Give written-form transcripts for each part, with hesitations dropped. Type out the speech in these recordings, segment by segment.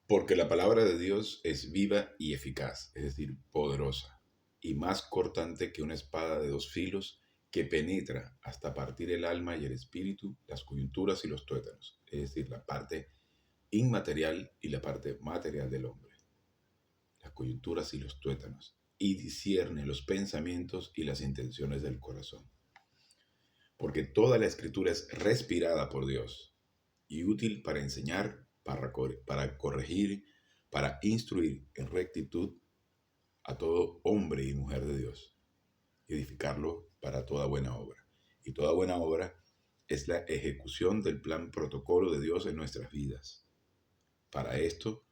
Porque la palabra de Dios es viva y eficaz, es decir, poderosa, y más cortante que una espada de dos filos que penetra hasta partir el alma y el espíritu, las coyunturas y los tuétanos, es decir, la parte inmaterial y la parte material del hombre, las coyunturas y los tuétanos, y discierne los pensamientos y las intenciones del corazón. Porque toda la escritura es respirada por Dios y útil para enseñar, para corregir, para instruir en rectitud a todo hombre y mujer de Dios, edificarlo para toda buena obra. Y toda buena obra es la ejecución del plan protocolo de Dios en nuestras vidas. Para esto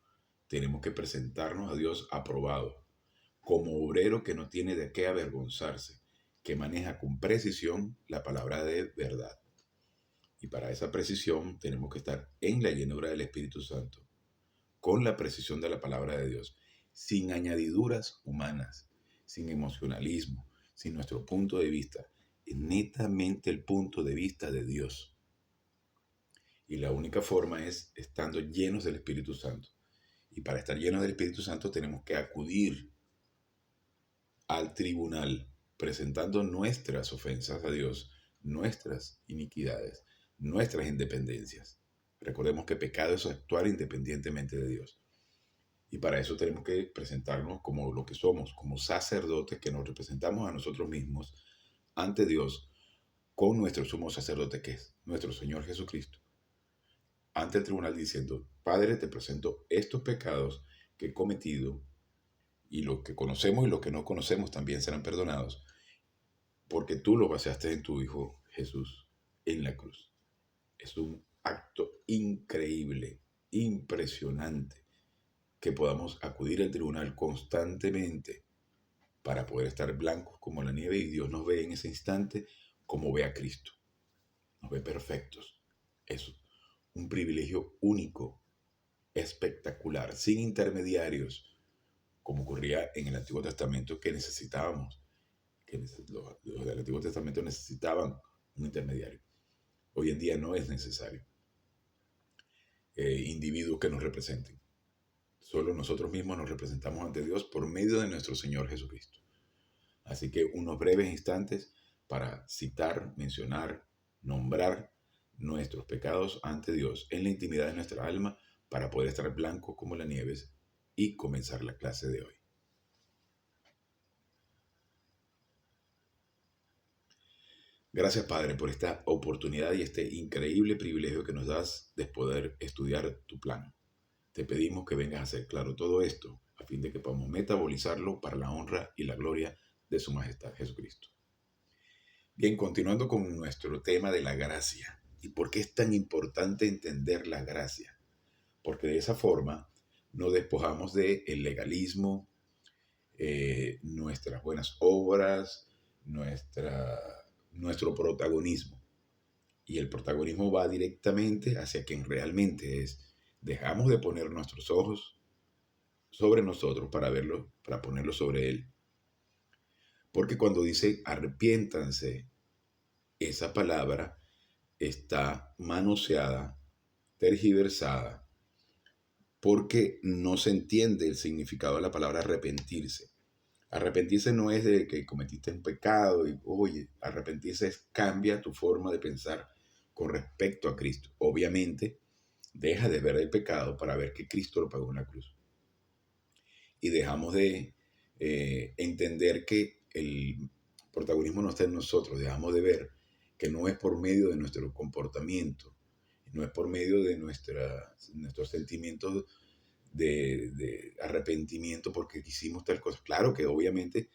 tenemos que presentarnos a Dios aprobado, como obrero que no tiene de qué avergonzarse, que maneja con precisión la palabra de verdad. Y para esa precisión tenemos que estar en la llenura del Espíritu Santo, con la precisión de la palabra de Dios, sin añadiduras humanas, sin emocionalismo, sin nuestro punto de vista, netamente el punto de vista de Dios. Y la única forma es estando llenos del Espíritu Santo. Y para estar llenos del Espíritu Santo tenemos que acudir al tribunal presentando nuestras ofensas a Dios, nuestras iniquidades, nuestras independencias. Recordemos que pecado es actuar independientemente de Dios. Y para eso tenemos que presentarnos como lo que somos, como sacerdotes que nos representamos a nosotros mismos ante Dios con nuestro sumo sacerdote que es nuestro Señor Jesucristo. Ante el tribunal diciendo, Padre, te presento estos pecados que he cometido y los que conocemos y los que no conocemos también serán perdonados porque tú lo basaste en tu Hijo Jesús en la cruz. Es un acto increíble, impresionante, que podamos acudir al tribunal constantemente para poder estar blancos como la nieve y Dios nos ve en ese instante como ve a Cristo. Nos ve perfectos. Es un privilegio único, espectacular, sin intermediarios, como ocurría en el Antiguo Testamento que necesitábamos, que los del Antiguo Testamento necesitaban un intermediario. Hoy en día no es necesario individuos que nos representen. Solo nosotros mismos nos representamos ante Dios por medio de nuestro Señor Jesucristo. Así que unos breves instantes para citar, mencionar, nombrar nuestros pecados ante Dios en la intimidad de nuestra alma para poder estar blancos como la nieve y comenzar la clase de hoy. Gracias, Padre, por esta oportunidad y este increíble privilegio que nos das de poder estudiar tu plan. Te pedimos que vengas a hacer claro todo esto, a fin de que podamos metabolizarlo para la honra y la gloria de su majestad Jesucristo. Bien, continuando con nuestro tema de la gracia. ¿Y por qué es tan importante entender la gracia? Porque de esa forma nos despojamos del legalismo, nuestras buenas obras, nuestro protagonismo. Y el protagonismo va directamente hacia quien realmente es. Dejamos de poner nuestros ojos sobre nosotros para verlo, para ponerlo sobre Él. Porque cuando dice arrepiéntanse, esa palabra está manoseada, tergiversada, porque no se entiende el significado de la palabra arrepentirse. Arrepentirse no es de que cometiste un pecado y, oye, arrepentirse es cambia tu forma de pensar con respecto a Cristo. Obviamente, deja de ver el pecado para ver que Cristo lo pagó en la cruz. Y dejamos de entender que el protagonismo no está en nosotros. Dejamos de ver que no es por medio de nuestro comportamiento, no es por medio de nuestros sentimientos de arrepentimiento porque hicimos tal cosa. Claro que obviamente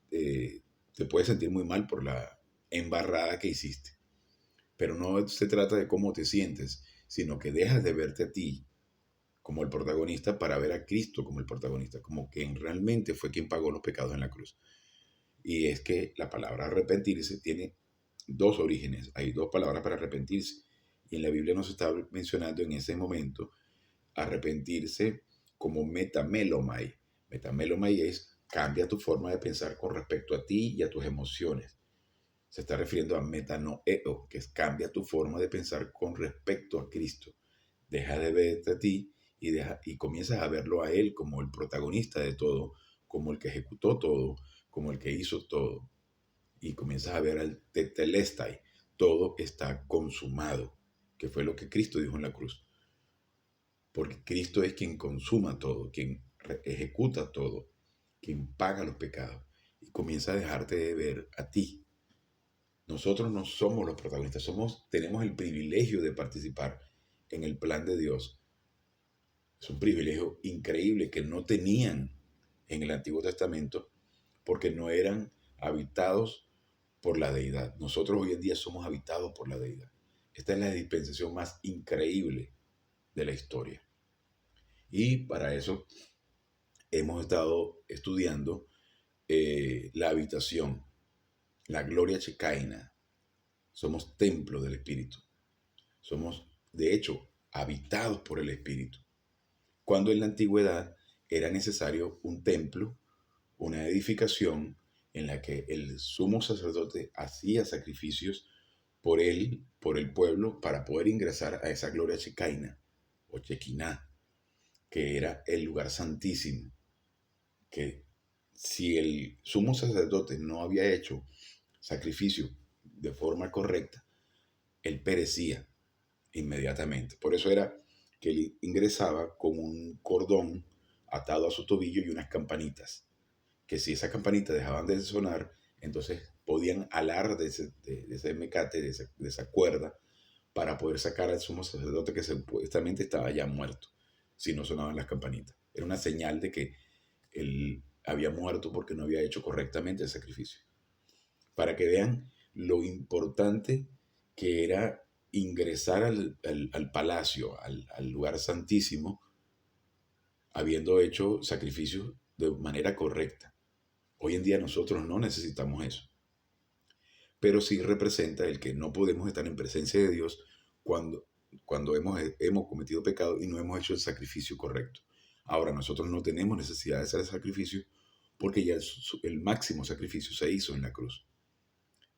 te puedes sentir muy mal por la embarrada que hiciste, pero no se trata de cómo te sientes, sino que dejas de verte a ti como el protagonista para ver a Cristo como el protagonista, como quien realmente fue quien pagó los pecados en la cruz. Y es que la palabra arrepentirse tiene dos orígenes, hay dos palabras para arrepentirse, y en la Biblia nos está mencionando en ese momento arrepentirse como metamelomai. Metamelomai es cambia tu forma de pensar con respecto a ti y a tus emociones. Se está refiriendo a metanoeo, que es cambia tu forma de pensar con respecto a Cristo. Deja de verte a ti y comienzas a verlo a Él como el protagonista de todo, como el que ejecutó todo, como el que hizo todo. Y comienzas a ver al tetelestai, todo está consumado, que fue lo que Cristo dijo en la cruz. Porque Cristo es quien consuma todo, quien ejecuta todo, quien paga los pecados. Y comienza a dejarte de ver a ti. Nosotros no somos los protagonistas, tenemos el privilegio de participar en el plan de Dios. Es un privilegio increíble que no tenían en el Antiguo Testamento porque no eran habitados por la deidad. Nosotros hoy en día somos habitados por la deidad. Esta es la dispensación más increíble de la historia. Y para eso hemos estado estudiando la habitación, la gloria shekinah. Somos templo del Espíritu. Somos, de hecho, habitados por el Espíritu. Cuando en la antigüedad era necesario un templo, una edificación en la que el sumo sacerdote hacía sacrificios por él, por el pueblo, para poder ingresar a esa gloria shekinah o shekinah, que era el lugar santísimo, que si el sumo sacerdote no había hecho sacrificio de forma correcta, él perecía inmediatamente. Por eso era que él ingresaba con un cordón atado a su tobillo y unas campanitas, que si esas campanitas dejaban de sonar, entonces podían alar de ese mecate, de esa cuerda, para poder sacar al sumo sacerdote que supuestamente estaba ya muerto, si no sonaban las campanitas. Era una señal de que él había muerto porque no había hecho correctamente el sacrificio. Para que vean lo importante que era ingresar al palacio, al lugar santísimo, habiendo hecho sacrificios de manera correcta. Hoy en día nosotros no necesitamos eso. Pero sí representa el que no podemos estar en presencia de Dios cuando hemos cometido pecado y no hemos hecho el sacrificio correcto. Ahora, nosotros no tenemos necesidad de hacer el sacrificio porque ya el máximo sacrificio se hizo en la cruz.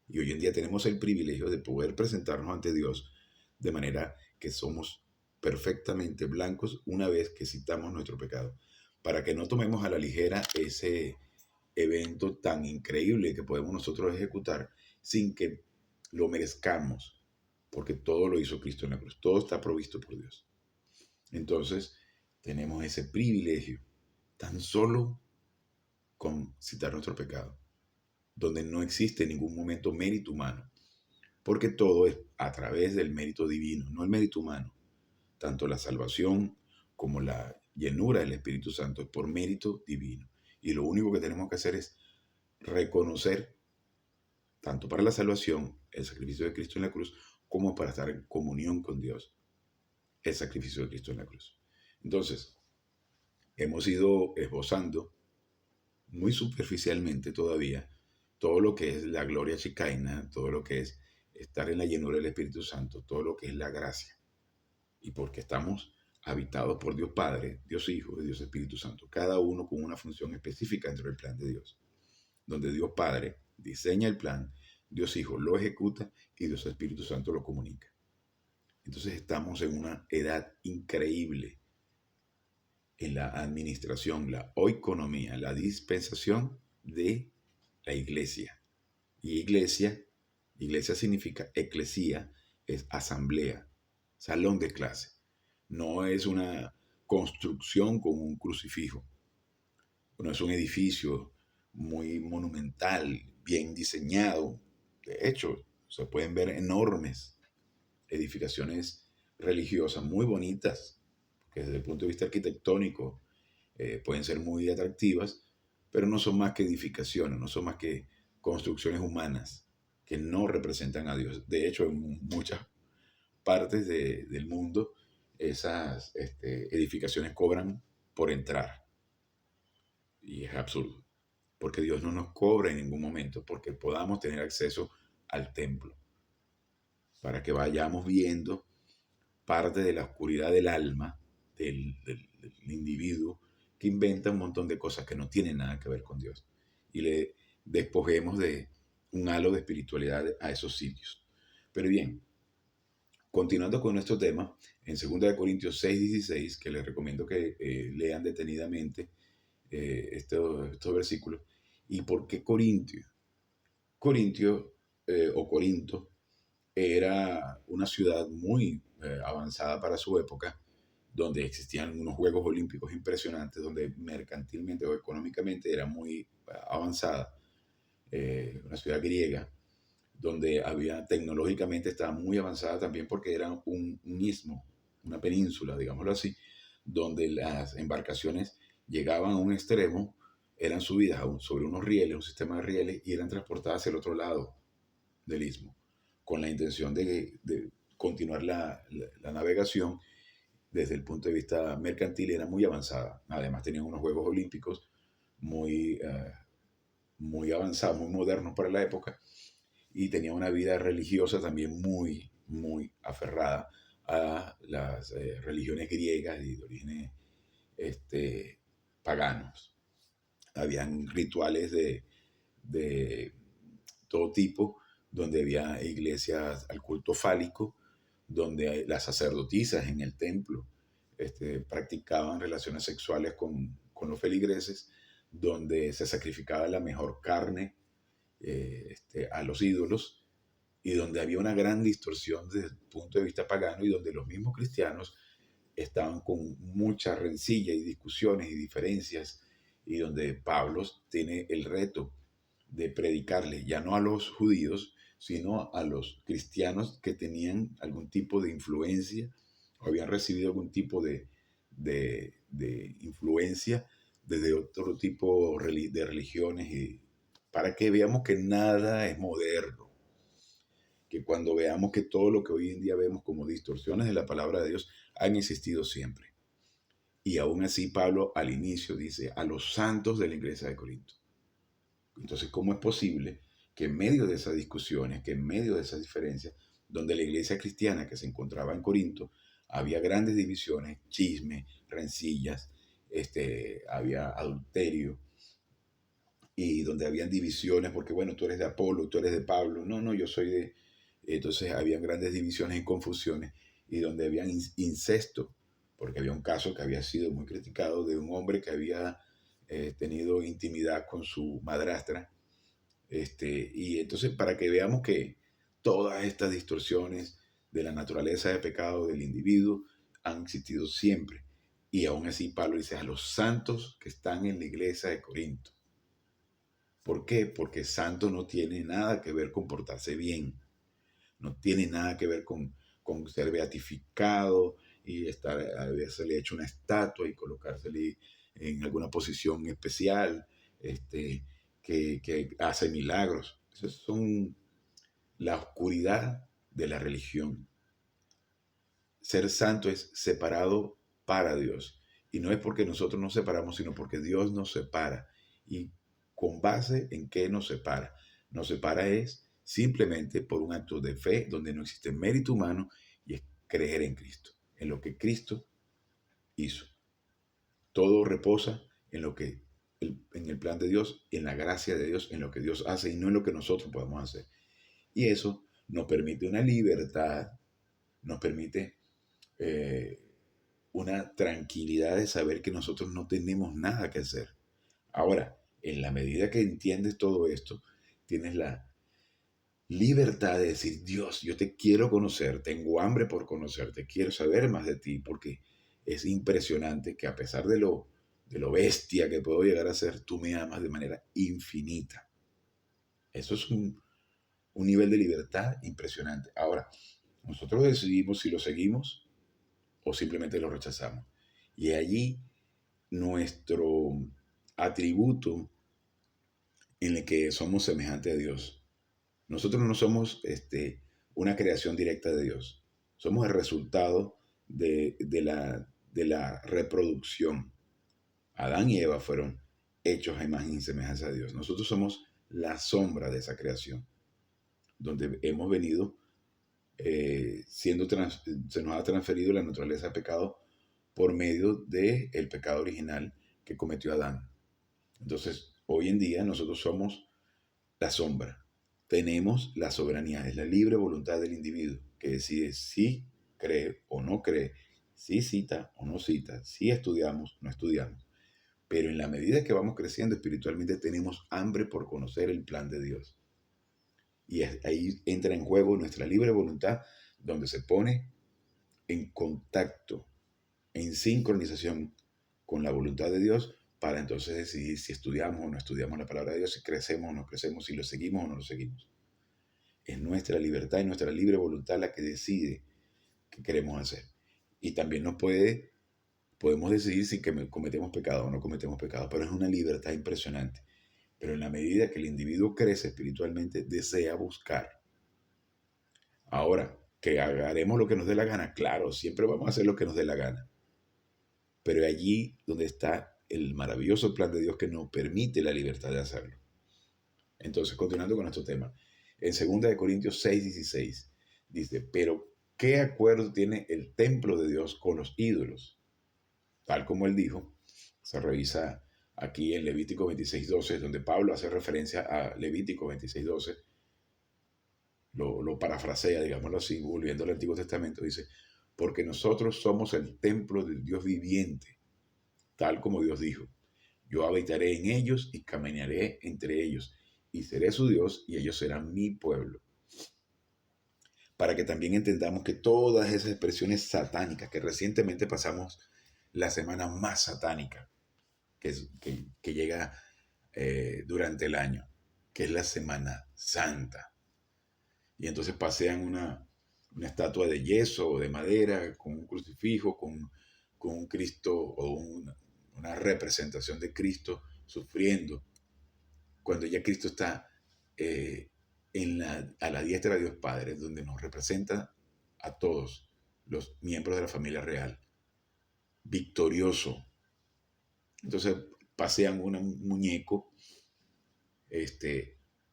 Y hoy en día tenemos el privilegio de poder presentarnos ante Dios de manera que somos perfectamente blancos una vez que citamos nuestro pecado. Para que no tomemos a la ligera ese evento tan increíble que podemos nosotros ejecutar sin que lo merezcamos, porque todo lo hizo Cristo en la cruz, todo está provisto por Dios. Entonces, tenemos ese privilegio tan solo con citar nuestro pecado, donde no existe en ningún momento mérito humano, porque todo es a través del mérito divino, no el mérito humano. Tanto la salvación como la llenura del Espíritu Santo es por mérito divino. Y lo único que tenemos que hacer es reconocer, tanto para la salvación, el sacrificio de Cristo en la cruz, como para estar en comunión con Dios, el sacrificio de Cristo en la cruz. Entonces, hemos ido esbozando muy superficialmente todavía todo lo que es la gloria shekinah, todo lo que es estar en la llenura del Espíritu Santo, todo lo que es la gracia. Y porque estamos habitados por Dios Padre, Dios Hijo y Dios Espíritu Santo, cada uno con una función específica dentro del plan de Dios, donde Dios Padre diseña el plan, Dios Hijo lo ejecuta y Dios Espíritu Santo lo comunica. Entonces estamos en una edad increíble en la administración, la oikonomía, la dispensación de la iglesia. Y iglesia significa eclesía, es asamblea, salón de clase. No es una construcción con un crucifijo. No es un edificio muy monumental, bien diseñado. De hecho, se pueden ver enormes edificaciones religiosas muy bonitas, que desde el punto de vista arquitectónico pueden ser muy atractivas, pero no son más que edificaciones, no son más que construcciones humanas que no representan a Dios. De hecho, en muchas partes del mundo, esas edificaciones cobran por entrar. Y es absurdo, porque Dios no nos cobra en ningún momento, porque podamos tener acceso al templo, para que vayamos viendo parte de la oscuridad del alma del individuo que inventa un montón de cosas que no tienen nada que ver con Dios. Y le despojemos de un halo de espiritualidad a esos sitios. Pero bien, continuando con nuestro tema, en 2 Corintios 6:16, que les recomiendo que lean detenidamente estos versículos. ¿Y por qué Corintio? Corintio o Corinto era una ciudad muy avanzada para su época, donde existían unos Juegos Olímpicos impresionantes, donde mercantilmente o económicamente era muy avanzada, una ciudad griega, donde había tecnológicamente estaba muy avanzada también porque era un istmo, una península, digámoslo así, donde las embarcaciones llegaban a un extremo, eran subidas sobre unos rieles, un sistema de rieles, y eran transportadas hacia el otro lado del istmo, con la intención de continuar la navegación desde el punto de vista mercantil, era muy avanzada. Además tenían unos Juegos Olímpicos muy, muy avanzados, muy modernos para la época, y tenía una vida religiosa también muy, muy aferrada a las religiones griegas y de orígenes paganos. Habían rituales de todo tipo, donde había iglesias al culto fálico, donde las sacerdotisas en el templo practicaban relaciones sexuales con los feligreses, donde se sacrificaba la mejor carne a los ídolos, y donde había una gran distorsión desde el punto de vista pagano, y donde los mismos cristianos estaban con mucha rencilla y discusiones y diferencias, y donde Pablo tiene el reto de predicarle ya no a los judíos, sino a los cristianos que tenían algún tipo de influencia o habían recibido algún tipo de influencia desde otro tipo de religiones, y para que veamos que nada es moderno, que cuando veamos que todo lo que hoy en día vemos como distorsiones de la palabra de Dios han existido siempre. Y aún así Pablo al inicio dice a los santos de la iglesia de Corinto. Entonces, ¿cómo es posible que en medio de esas discusiones, que en medio de esas diferencias, donde la iglesia cristiana que se encontraba en Corinto, había grandes divisiones, chismes, rencillas, había adulterio, y donde habían divisiones, porque bueno, tú eres de Apolo, tú eres de Pablo, no, no, yo soy de... Entonces habían grandes divisiones y confusiones, y donde habían incesto, porque había un caso que había sido muy criticado de un hombre que había tenido intimidad con su madrastra, y entonces para que veamos que todas estas distorsiones de la naturaleza de pecado del individuo han existido siempre. Y aún así Pablo dice a los santos que están en la iglesia de Corinto. ¿Por qué? Porque santo no tiene nada que ver con portarse bien, no tiene nada que ver con ser beatificado y habérsele hecho una estatua y colocársele en alguna posición especial, que hace milagros. Esas son la oscuridad de la religión. Ser santo es separado para Dios. Y no es porque nosotros nos separamos, sino porque Dios nos separa. ¿Y con base en qué nos separa? Nos separa es simplemente por un acto de fe donde no existe mérito humano, y es creer en Cristo, en lo que Cristo hizo. Todo reposa en lo que en el plan de Dios, en la gracia de Dios, en lo que Dios hace y no en lo que nosotros podemos hacer. Y eso nos permite una libertad, nos permite eh, una tranquilidad de saber que nosotros no tenemos nada que hacer. Ahora, en la medida que entiendes todo esto, tienes la libertad de decir, Dios, yo te quiero conocer, tengo hambre por conocerte, quiero saber más de ti, porque es impresionante que a pesar de lo bestia que puedo llegar a ser, tú me amas de manera infinita. Eso es un nivel de libertad impresionante. Ahora, nosotros decidimos si lo seguimos o simplemente lo rechazamos. Y allí nuestro atributo en el que somos semejantes a Dios. Nosotros no somos una creación directa de Dios. Somos el resultado de la reproducción. Adán y Eva fueron hechos a imagen y semejanza de Dios. Nosotros somos la sombra de esa creación, donde hemos venido se nos ha transferido la naturaleza de pecado por medio del pecado original que cometió Adán. Entonces, hoy en día nosotros somos la sombra. Tenemos la soberanía, es la libre voluntad del individuo que decide si cree o no cree, si cita o no cita, si estudiamos o no estudiamos. Pero en la medida que vamos creciendo espiritualmente tenemos hambre por conocer el plan de Dios. Y ahí entra en juego nuestra libre voluntad, donde se pone en contacto, en sincronización con la voluntad de Dios, para entonces decidir si estudiamos o no estudiamos la palabra de Dios, si crecemos o no crecemos, si lo seguimos o no lo seguimos. Es nuestra libertad y nuestra libre voluntad la que decide qué queremos hacer. Y también podemos decidir si cometemos pecado o no cometemos pecado, pero es una libertad impresionante. Pero en la medida que el individuo crece espiritualmente, desea buscar. Ahora, que haremos lo que nos dé la gana, claro, siempre vamos a hacer lo que nos dé la gana. Pero allí donde está el maravilloso plan de Dios que nos permite la libertad de hacerlo. Entonces, continuando con nuestro tema, en 2 Corintios 6:16 dice, pero ¿qué acuerdo tiene el templo de Dios con los ídolos? Tal como él dijo, se revisa aquí en Levítico 26:12, donde Pablo hace referencia a Levítico 26:12, lo parafrasea, digámoslo así, volviendo al Antiguo Testamento, dice, porque nosotros somos el templo del Dios viviente, tal como Dios dijo, yo habitaré en ellos y caminaré entre ellos, y seré su Dios y ellos serán mi pueblo. Para que también entendamos que todas esas expresiones satánicas, que recientemente pasamos la semana más satánica que llega durante el año, que es la Semana Santa. Y entonces pasean una estatua de yeso o de madera con un crucifijo, con un Cristo o una representación de Cristo sufriendo, cuando ya Cristo está a la diestra de Dios Padre, donde nos representa a todos los miembros de la familia real, victorioso. Entonces pasean un muñeco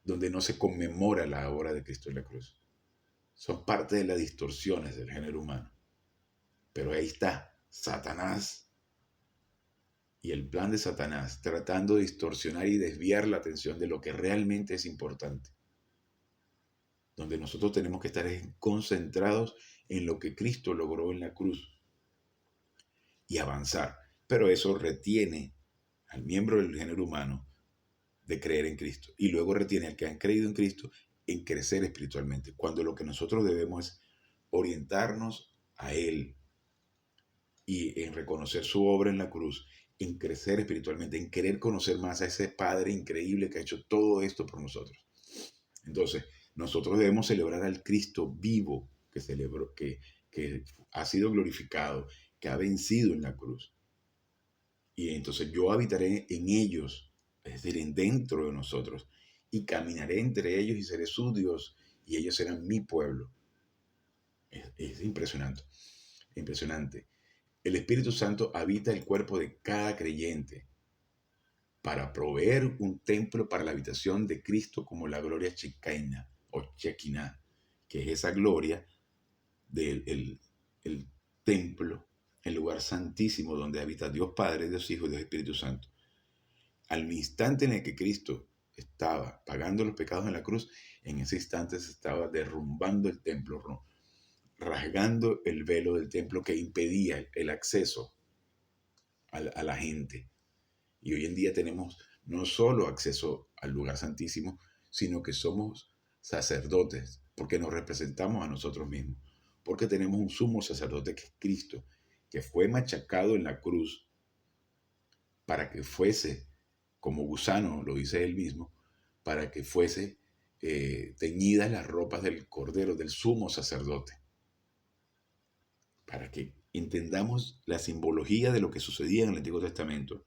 donde no se conmemora la obra de Cristo en la cruz. Son parte de las distorsiones del género humano. Pero ahí está Satanás y el plan de Satanás tratando de distorsionar y desviar la atención de lo que realmente es importante. Donde nosotros tenemos que estar concentrados en lo que Cristo logró en la cruz y avanzar. Pero eso retiene al miembro del género humano de creer en Cristo. Y luego retiene al que han creído en Cristo en crecer espiritualmente. Cuando lo que nosotros debemos es orientarnos a Él y en reconocer su obra en la cruz, en crecer espiritualmente, en querer conocer más a ese Padre increíble que ha hecho todo esto por nosotros. Entonces, nosotros debemos celebrar al Cristo vivo que celebró, que ha sido glorificado, que ha vencido en la cruz. Y entonces yo habitaré en ellos, es decir, dentro de nosotros, y caminaré entre ellos y seré su Dios, y ellos serán mi pueblo. Es impresionante, impresionante. El Espíritu Santo habita el cuerpo de cada creyente para proveer un templo para la habitación de Cristo como la gloria Shekinah o Shekinah, que es esa gloria del el templo, el lugar santísimo donde habita Dios Padre, Dios Hijo y Dios Espíritu Santo. Al instante en el que Cristo estaba pagando los pecados en la cruz, en ese instante se estaba derrumbando el templo, ¿no? Rasgando el velo del templo que impedía el acceso a la gente. Y hoy en día tenemos no solo acceso al lugar santísimo, sino que somos sacerdotes, porque nos representamos a nosotros mismos, porque tenemos un sumo sacerdote que es Cristo, que fue machacado en la cruz para que fuese, como gusano, lo dice él mismo, para que fuese teñidas las ropas del Cordero, del sumo sacerdote, para que entendamos la simbología de lo que sucedía en el Antiguo Testamento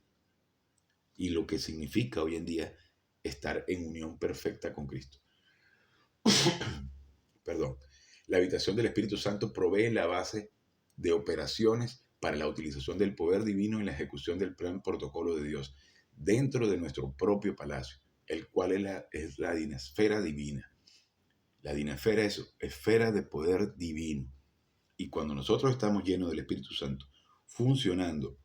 y lo que significa hoy en día estar en unión perfecta con Cristo. Perdón. La habitación del Espíritu Santo provee la base de operaciones para la utilización del poder divino en la ejecución del plan protocolo de Dios dentro de nuestro propio palacio, el cual es la dinasfera divina. La dinasfera es esfera de poder divino. Y cuando nosotros estamos llenos del Espíritu Santo, funcionando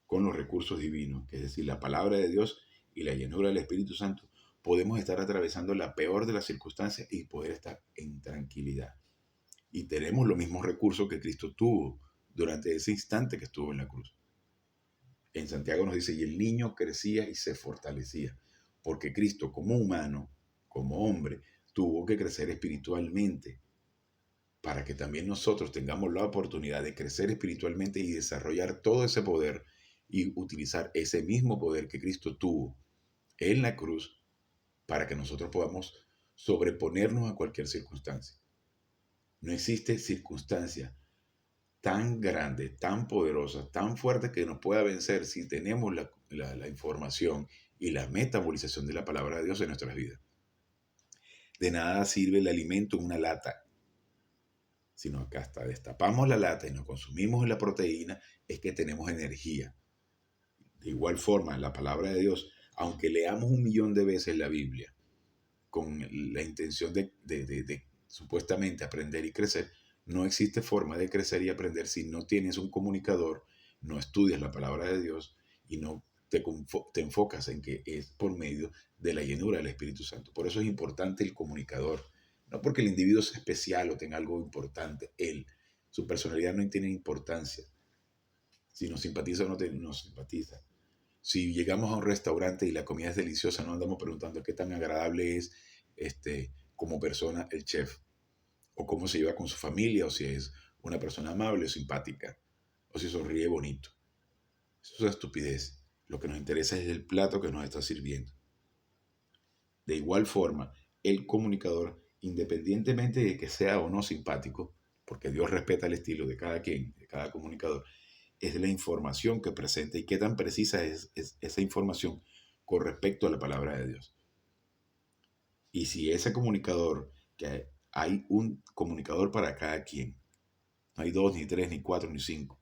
con los recursos divinos, es decir, la palabra de Dios y la llenura del Espíritu Santo, podemos estar atravesando la peor de las circunstancias y poder estar en tranquilidad. y tenemos los mismos recursos que Cristo tuvo durante ese instante que estuvo en la cruz. En Santiago nos dice, y el niño crecía y se fortalecía, porque Cristo como humano, como hombre, tuvo que crecer espiritualmente, para que también nosotros tengamos la oportunidad de crecer espiritualmente y desarrollar todo ese poder y utilizar ese mismo poder que Cristo tuvo en la cruz para que nosotros podamos sobreponernos a cualquier circunstancia. No existe circunstancia tan grande, tan poderosa, tan fuerte que nos pueda vencer si tenemos la información y la metabolización de la palabra de Dios en nuestras vidas. De nada sirve el alimento en una lata, sino que hasta destapamos la lata y nos consumimos la proteína, es que tenemos energía. De igual forma, la palabra de Dios, aunque leamos 1.000.000 de veces la Biblia, con la intención de supuestamente aprender y crecer, no existe forma de crecer y aprender si no tienes un comunicador, no estudias la palabra de Dios y no te enfocas en que es por medio de la llenura del Espíritu Santo. Por eso es importante el comunicador. No porque el individuo sea especial o tenga algo importante, su personalidad no tiene importancia. Si nos simpatiza o no nos simpatiza. Si llegamos a un restaurante y la comida es deliciosa, no andamos preguntando qué tan agradable es como persona el chef, o cómo se lleva con su familia, o si es una persona amable o simpática, o si sonríe bonito. Eso es una estupidez. Lo que nos interesa es el plato que nos está sirviendo. De igual forma, el comunicador, independientemente de que sea o no simpático, porque Dios respeta el estilo de cada quien, de cada comunicador, es la información que presenta y qué tan precisa es esa información con respecto a la palabra de Dios. Y si ese comunicador, que hay un comunicador para cada quien, no hay 2, ni 3, ni 4, ni 5.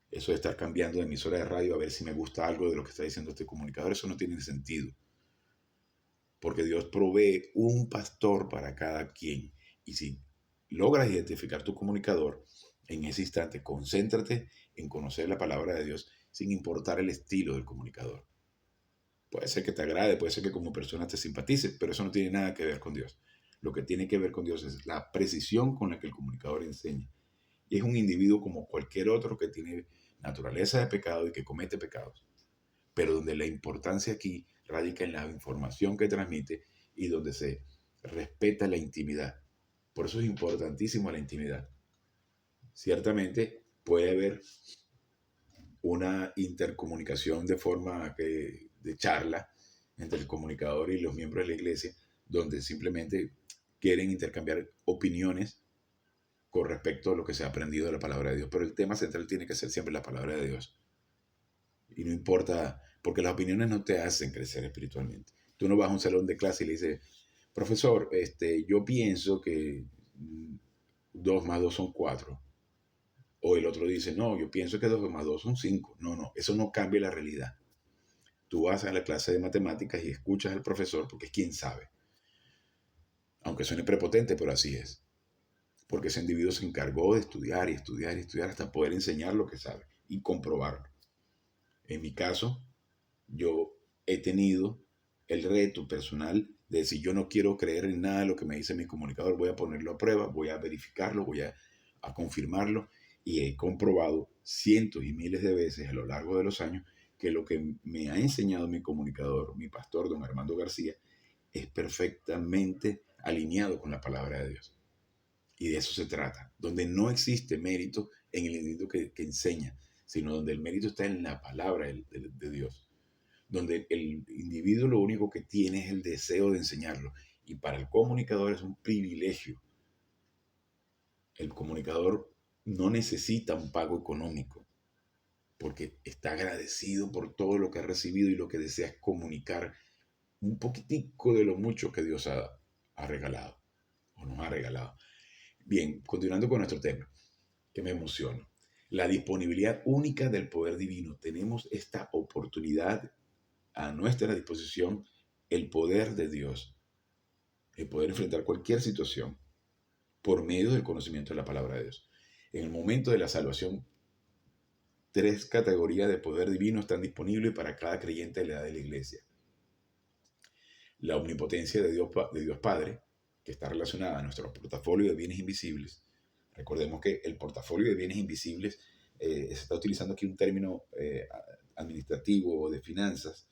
Eso de estar cambiando de emisora de radio a ver si me gusta algo de lo que está diciendo este comunicador, eso no tiene sentido. Porque Dios provee un pastor para cada quien. Y si logras identificar tu comunicador, en ese instante concéntrate en conocer la palabra de Dios sin importar el estilo del comunicador. Puede ser que te agrade, puede ser que como persona te simpatice, pero eso no tiene nada que ver con Dios. Lo que tiene que ver con Dios es la precisión con la que el comunicador enseña. Y es un individuo como cualquier otro que tiene naturaleza de pecado y que comete pecados. Pero donde la importancia aquí radica en la información que transmite y donde se respeta la intimidad. Por eso es importantísimo la intimidad. Ciertamente puede haber una intercomunicación de forma de charla entre el comunicador y los miembros de la iglesia, donde simplemente quieren intercambiar opiniones con respecto a lo que se ha aprendido de la palabra de Dios. Pero el tema central tiene que ser siempre la palabra de Dios. Y no importa, porque las opiniones no te hacen crecer espiritualmente. Tú no vas a un salón de clase y le dices, profesor, yo pienso que 2 más 2 son 4. O el otro dice, no, yo pienso que 2 más 2 son 5. No, eso no cambia la realidad. Tú vas a la clase de matemáticas y escuchas al profesor porque es quien sabe. Aunque suene prepotente, pero así es. Porque ese individuo se encargó de estudiar y estudiar y estudiar hasta poder enseñar lo que sabe y comprobarlo. En mi caso, yo he tenido el reto personal de decir, yo no quiero creer en nada de lo que me dice mi comunicador, voy a ponerlo a prueba, voy a verificarlo, voy a confirmarlo, y he comprobado cientos y miles de veces a lo largo de los años que lo que me ha enseñado mi comunicador, mi pastor, don Armando García, es perfectamente alineado con la palabra de Dios. Y de eso se trata, donde no existe mérito en el individuo que enseña, sino donde el mérito está en la palabra de Dios, donde el individuo lo único que tiene es el deseo de enseñarlo. Y para el comunicador es un privilegio. El comunicador no necesita un pago económico, porque está agradecido por todo lo que ha recibido y lo que desea es comunicar un poquitico de lo mucho que Dios ha regalado o nos ha regalado. Bien, continuando con nuestro tema, que me emociona. La disponibilidad única del poder divino. Tenemos esta oportunidad a nuestra disposición, el poder de Dios, el poder enfrentar cualquier situación por medio del conocimiento de la palabra de Dios. En el momento de la salvación, 3 categorías de poder divino están disponibles para cada creyente de la edad de la iglesia. La omnipotencia de Dios Padre, que está relacionada a nuestro portafolio de bienes invisibles, Recordemos que el portafolio de bienes invisibles, se está utilizando aquí un término administrativo o de finanzas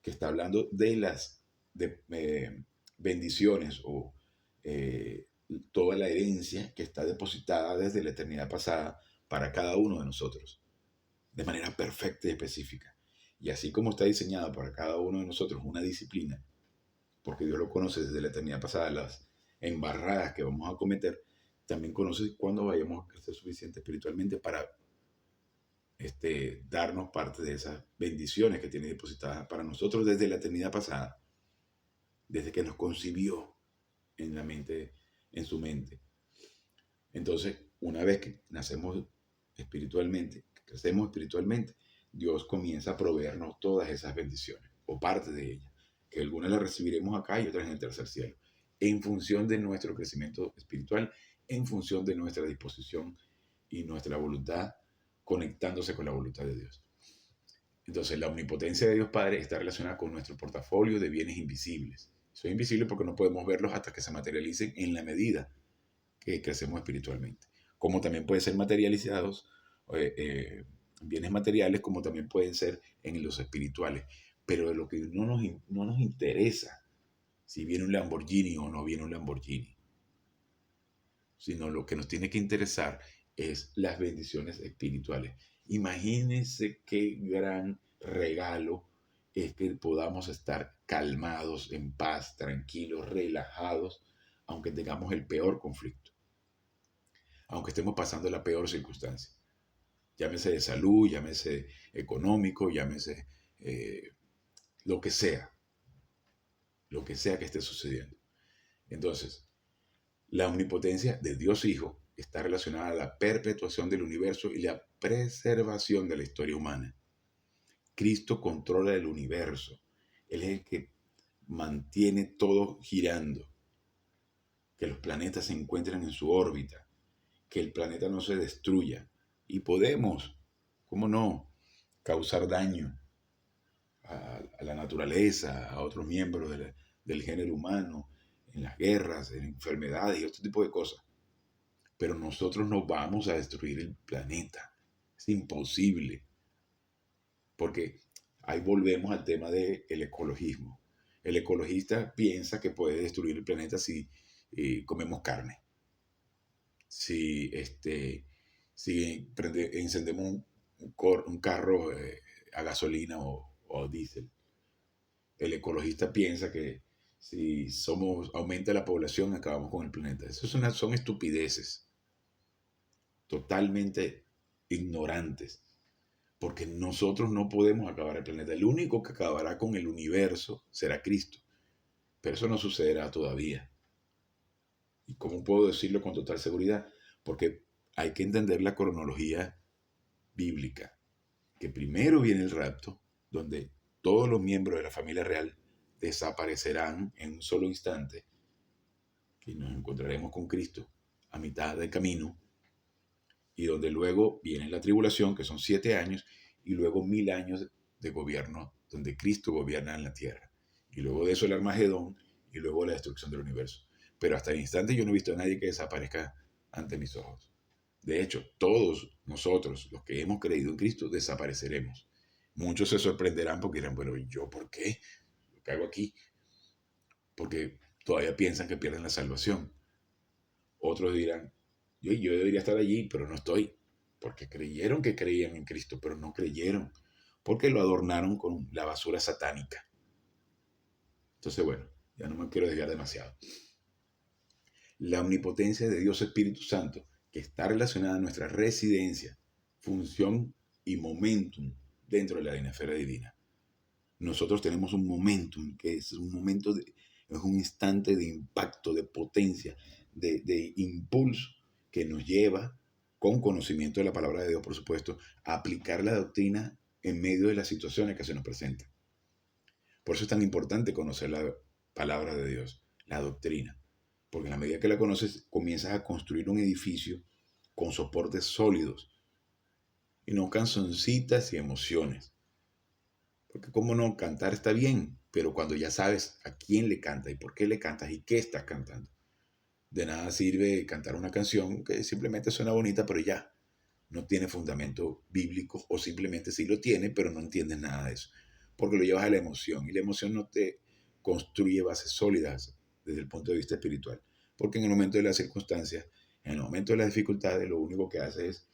que está hablando de las bendiciones o eh, toda la herencia que está depositada desde la eternidad pasada para cada uno de nosotros, de manera perfecta y específica. Y así como está diseñada para cada uno de nosotros una disciplina, porque Dios lo conoce desde la eternidad pasada, las embarradas que vamos a cometer, también conoce cuándo vayamos a crecer suficiente espiritualmente para darnos parte de esas bendiciones que tiene depositadas para nosotros desde la eternidad pasada, desde que nos concibió en la mente, en su mente. Entonces, una vez que nacemos espiritualmente, que crecemos espiritualmente, Dios comienza a proveernos todas esas bendiciones, o parte de ellas, que algunas las recibiremos acá y otras en el tercer cielo, en función de nuestro crecimiento espiritual, en función de nuestra disposición y nuestra voluntad, conectándose con la voluntad de Dios. Entonces, la omnipotencia de Dios Padre está relacionada con nuestro portafolio de bienes invisibles. Son invisibles porque no podemos verlos hasta que se materialicen en la medida que crecemos espiritualmente. Como también pueden ser materializados bienes materiales, como también pueden ser en los espirituales. Pero de lo que no nos interesa si viene un Lamborghini o no viene un Lamborghini, sino lo que nos tiene que interesar es las bendiciones espirituales. Imagínense qué gran regalo es que podamos estar calmados, en paz, tranquilos, relajados, aunque tengamos el peor conflicto, aunque estemos pasando la peor circunstancia. Llámese de salud, llámese económico, llámese lo que sea que esté sucediendo. Entonces, la omnipotencia de Dios Hijo está relacionada a la perpetuación del universo y la preservación de la historia humana. Cristo controla el universo. Él es el que mantiene todo girando, que los planetas se encuentren en su órbita, que el planeta no se destruya. Y podemos, ¿cómo no?, causar daño a la naturaleza, a otros miembros del género humano, en las guerras, en enfermedades y otro tipo de cosas. Pero nosotros no vamos a destruir el planeta. Es imposible. Porque ahí volvemos al tema del ecologismo. El ecologista piensa que puede destruir el planeta si comemos carne. Si, encendemos un carro a gasolina o diésel. El ecologista piensa que si aumenta la población, acabamos con el planeta. Eso son estupideces totalmente ignorantes, porque nosotros no podemos acabar el planeta. El único que acabará con el universo será Cristo, pero eso no sucederá todavía. ¿Y cómo puedo decirlo con total seguridad? Porque hay que entender la cronología bíblica, que primero viene el rapto, donde todos los miembros de la familia real desaparecerán en un solo instante, que nos encontraremos con Cristo a mitad del camino, y donde luego viene la tribulación, que son 7 años, y luego 1000 años de gobierno, donde Cristo gobierna en la tierra. Y luego de eso el Armagedón, y luego la destrucción del universo. Pero hasta el instante yo no he visto a nadie que desaparezca ante mis ojos. De hecho, todos nosotros, los que hemos creído en Cristo, desapareceremos. Muchos se sorprenderán porque dirán, bueno, ¿y yo por qué? ¿Qué hago aquí? Porque todavía piensan que pierden la salvación. Otros dirán, yo debería estar allí, pero no estoy. Porque creyeron que creían en Cristo, pero no creyeron. Porque lo adornaron con la basura satánica. Entonces, bueno, ya no me quiero desviar demasiado. La omnipotencia de Dios Espíritu Santo, que está relacionada a nuestra residencia, función y momentum dentro de la dinasfera divina. Nosotros tenemos un momentum, que es un momento es un instante de impacto, de potencia, de impulso que nos lleva, con conocimiento de la palabra de Dios, por supuesto, a aplicar la doctrina en medio de las situaciones que se nos presentan. Por eso es tan importante conocer la palabra de Dios, la doctrina. Porque en la medida que la conoces, comienzas a construir un edificio con soportes sólidos y no canzoncitas y emociones. Porque cómo no, cantar está bien, pero cuando ya sabes a quién le canta y por qué le cantas y qué estás cantando. De nada sirve cantar una canción que simplemente suena bonita, pero ya no tiene fundamento bíblico, o simplemente sí lo tiene, pero no entiendes nada de eso, porque lo llevas a la emoción, y la emoción no te construye bases sólidas desde el punto de vista espiritual, porque en el momento de las circunstancias, en el momento de las dificultades, lo único que hace es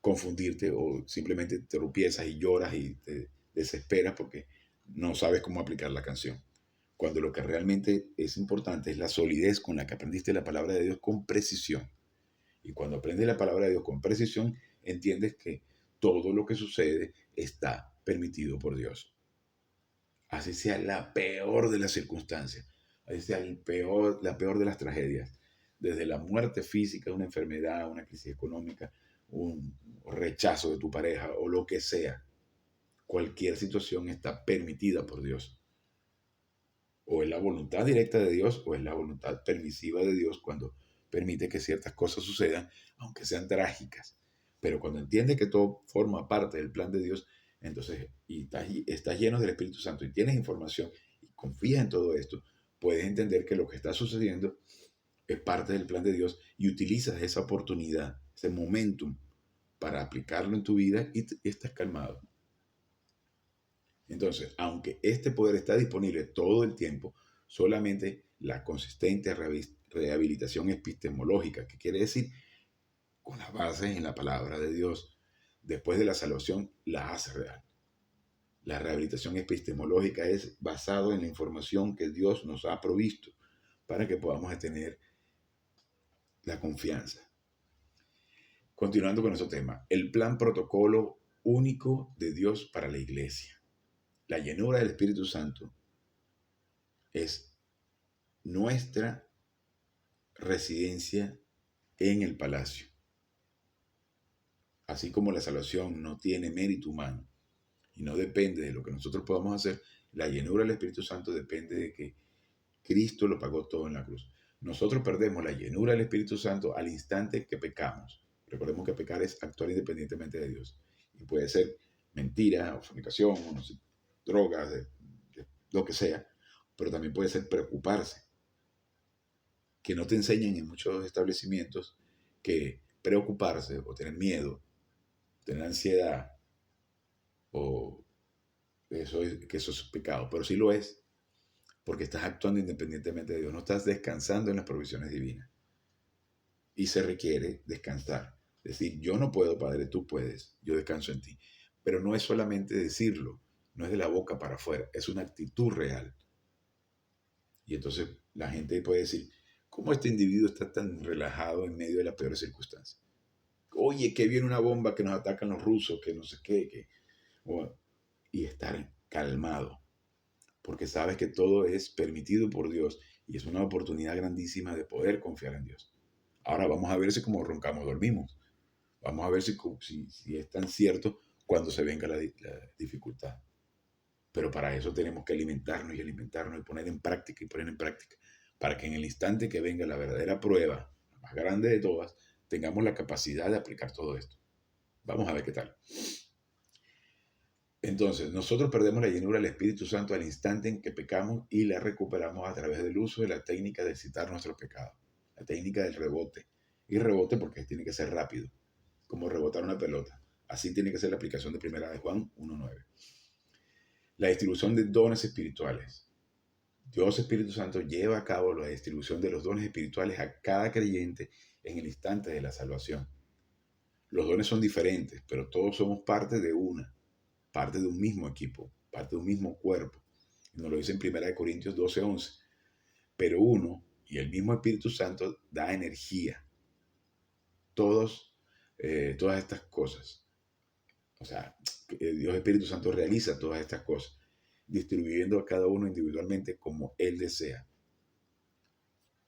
confundirte, o simplemente te tropiezas y lloras y te desesperas porque no sabes cómo aplicar la canción. Cuando lo que realmente es importante es la solidez con la que aprendiste la palabra de Dios con precisión. Y cuando aprendes la palabra de Dios con precisión, entiendes que todo lo que sucede está permitido por Dios. Así sea la peor de las circunstancias, así sea la peor de las tragedias, desde la muerte física, una enfermedad, una crisis económica, un rechazo de tu pareja o lo que sea, cualquier situación está permitida por Dios. O es la voluntad directa de Dios o es la voluntad permisiva de Dios cuando permite que ciertas cosas sucedan, aunque sean trágicas. Pero cuando entiendes que todo forma parte del plan de Dios, entonces, y estás lleno del Espíritu Santo y tienes información y confías en todo esto, puedes entender que lo que está sucediendo es parte del plan de Dios y utilizas esa oportunidad, ese momentum para aplicarlo en tu vida y estás calmado. Entonces, aunque este poder está disponible todo el tiempo, solamente la consistente rehabilitación epistemológica, que quiere decir con las bases en la palabra de Dios, después de la salvación, la hace real. La rehabilitación epistemológica es basado en la información que Dios nos ha provisto para que podamos tener la confianza. Continuando con nuestro tema, el plan protocolo único de Dios para la iglesia. La llenura del Espíritu Santo es nuestra residencia en el palacio. Así como la salvación no tiene mérito humano y no depende de lo que nosotros podamos hacer, la llenura del Espíritu Santo depende de que Cristo lo pagó todo en la cruz. Nosotros perdemos la llenura del Espíritu Santo al instante que pecamos. Recordemos que pecar es actuar independientemente de Dios. Y puede ser mentira, o fornicación, o no sé, drogas, lo que sea, pero también puede ser preocuparse. Que no te enseñan en muchos establecimientos que preocuparse o tener miedo, tener ansiedad, o que eso es pecado, pero sí lo es, porque estás actuando independientemente de Dios, no estás descansando en las provisiones divinas. Y se requiere descansar. Decir, yo no puedo, Padre, tú puedes, yo descanso en ti. Pero no es solamente decirlo, no es de la boca para afuera, es una actitud real. Y entonces la gente puede decir, ¿cómo este individuo está tan relajado en medio de las peores circunstancias? Oye, que viene una bomba, que nos atacan los rusos, que no sé qué, bueno, y estar calmado, porque sabes que todo es permitido por Dios y es una oportunidad grandísima de poder confiar en Dios. Ahora vamos a ver si como roncamos dormimos. Vamos a ver si es tan cierto cuando se venga la dificultad. Pero para eso tenemos que alimentarnos y poner en práctica y poner en práctica, para que en el instante que venga la verdadera prueba, la más grande de todas, tengamos la capacidad de aplicar todo esto. Vamos a ver qué tal. Entonces, nosotros perdemos la llenura del Espíritu Santo al instante en que pecamos y la recuperamos a través del uso de la técnica de excitar nuestro pecado, la técnica del rebote. Y rebote porque tiene que ser rápido, como rebotar una pelota. Así tiene que ser la aplicación de 1 de Juan 1:9. La distribución de dones espirituales. Dios Espíritu Santo lleva a cabo la distribución de los dones espirituales a cada creyente en el instante de la salvación. Los dones son diferentes, pero todos somos parte de parte de un mismo equipo, parte de un mismo cuerpo. Nos lo dice en 1 Corintios 12:11. Pero uno y el mismo Espíritu Santo da energía. Todas estas cosas. O sea, Dios Espíritu Santo realiza todas estas cosas, distribuyendo a cada uno individualmente como Él desea.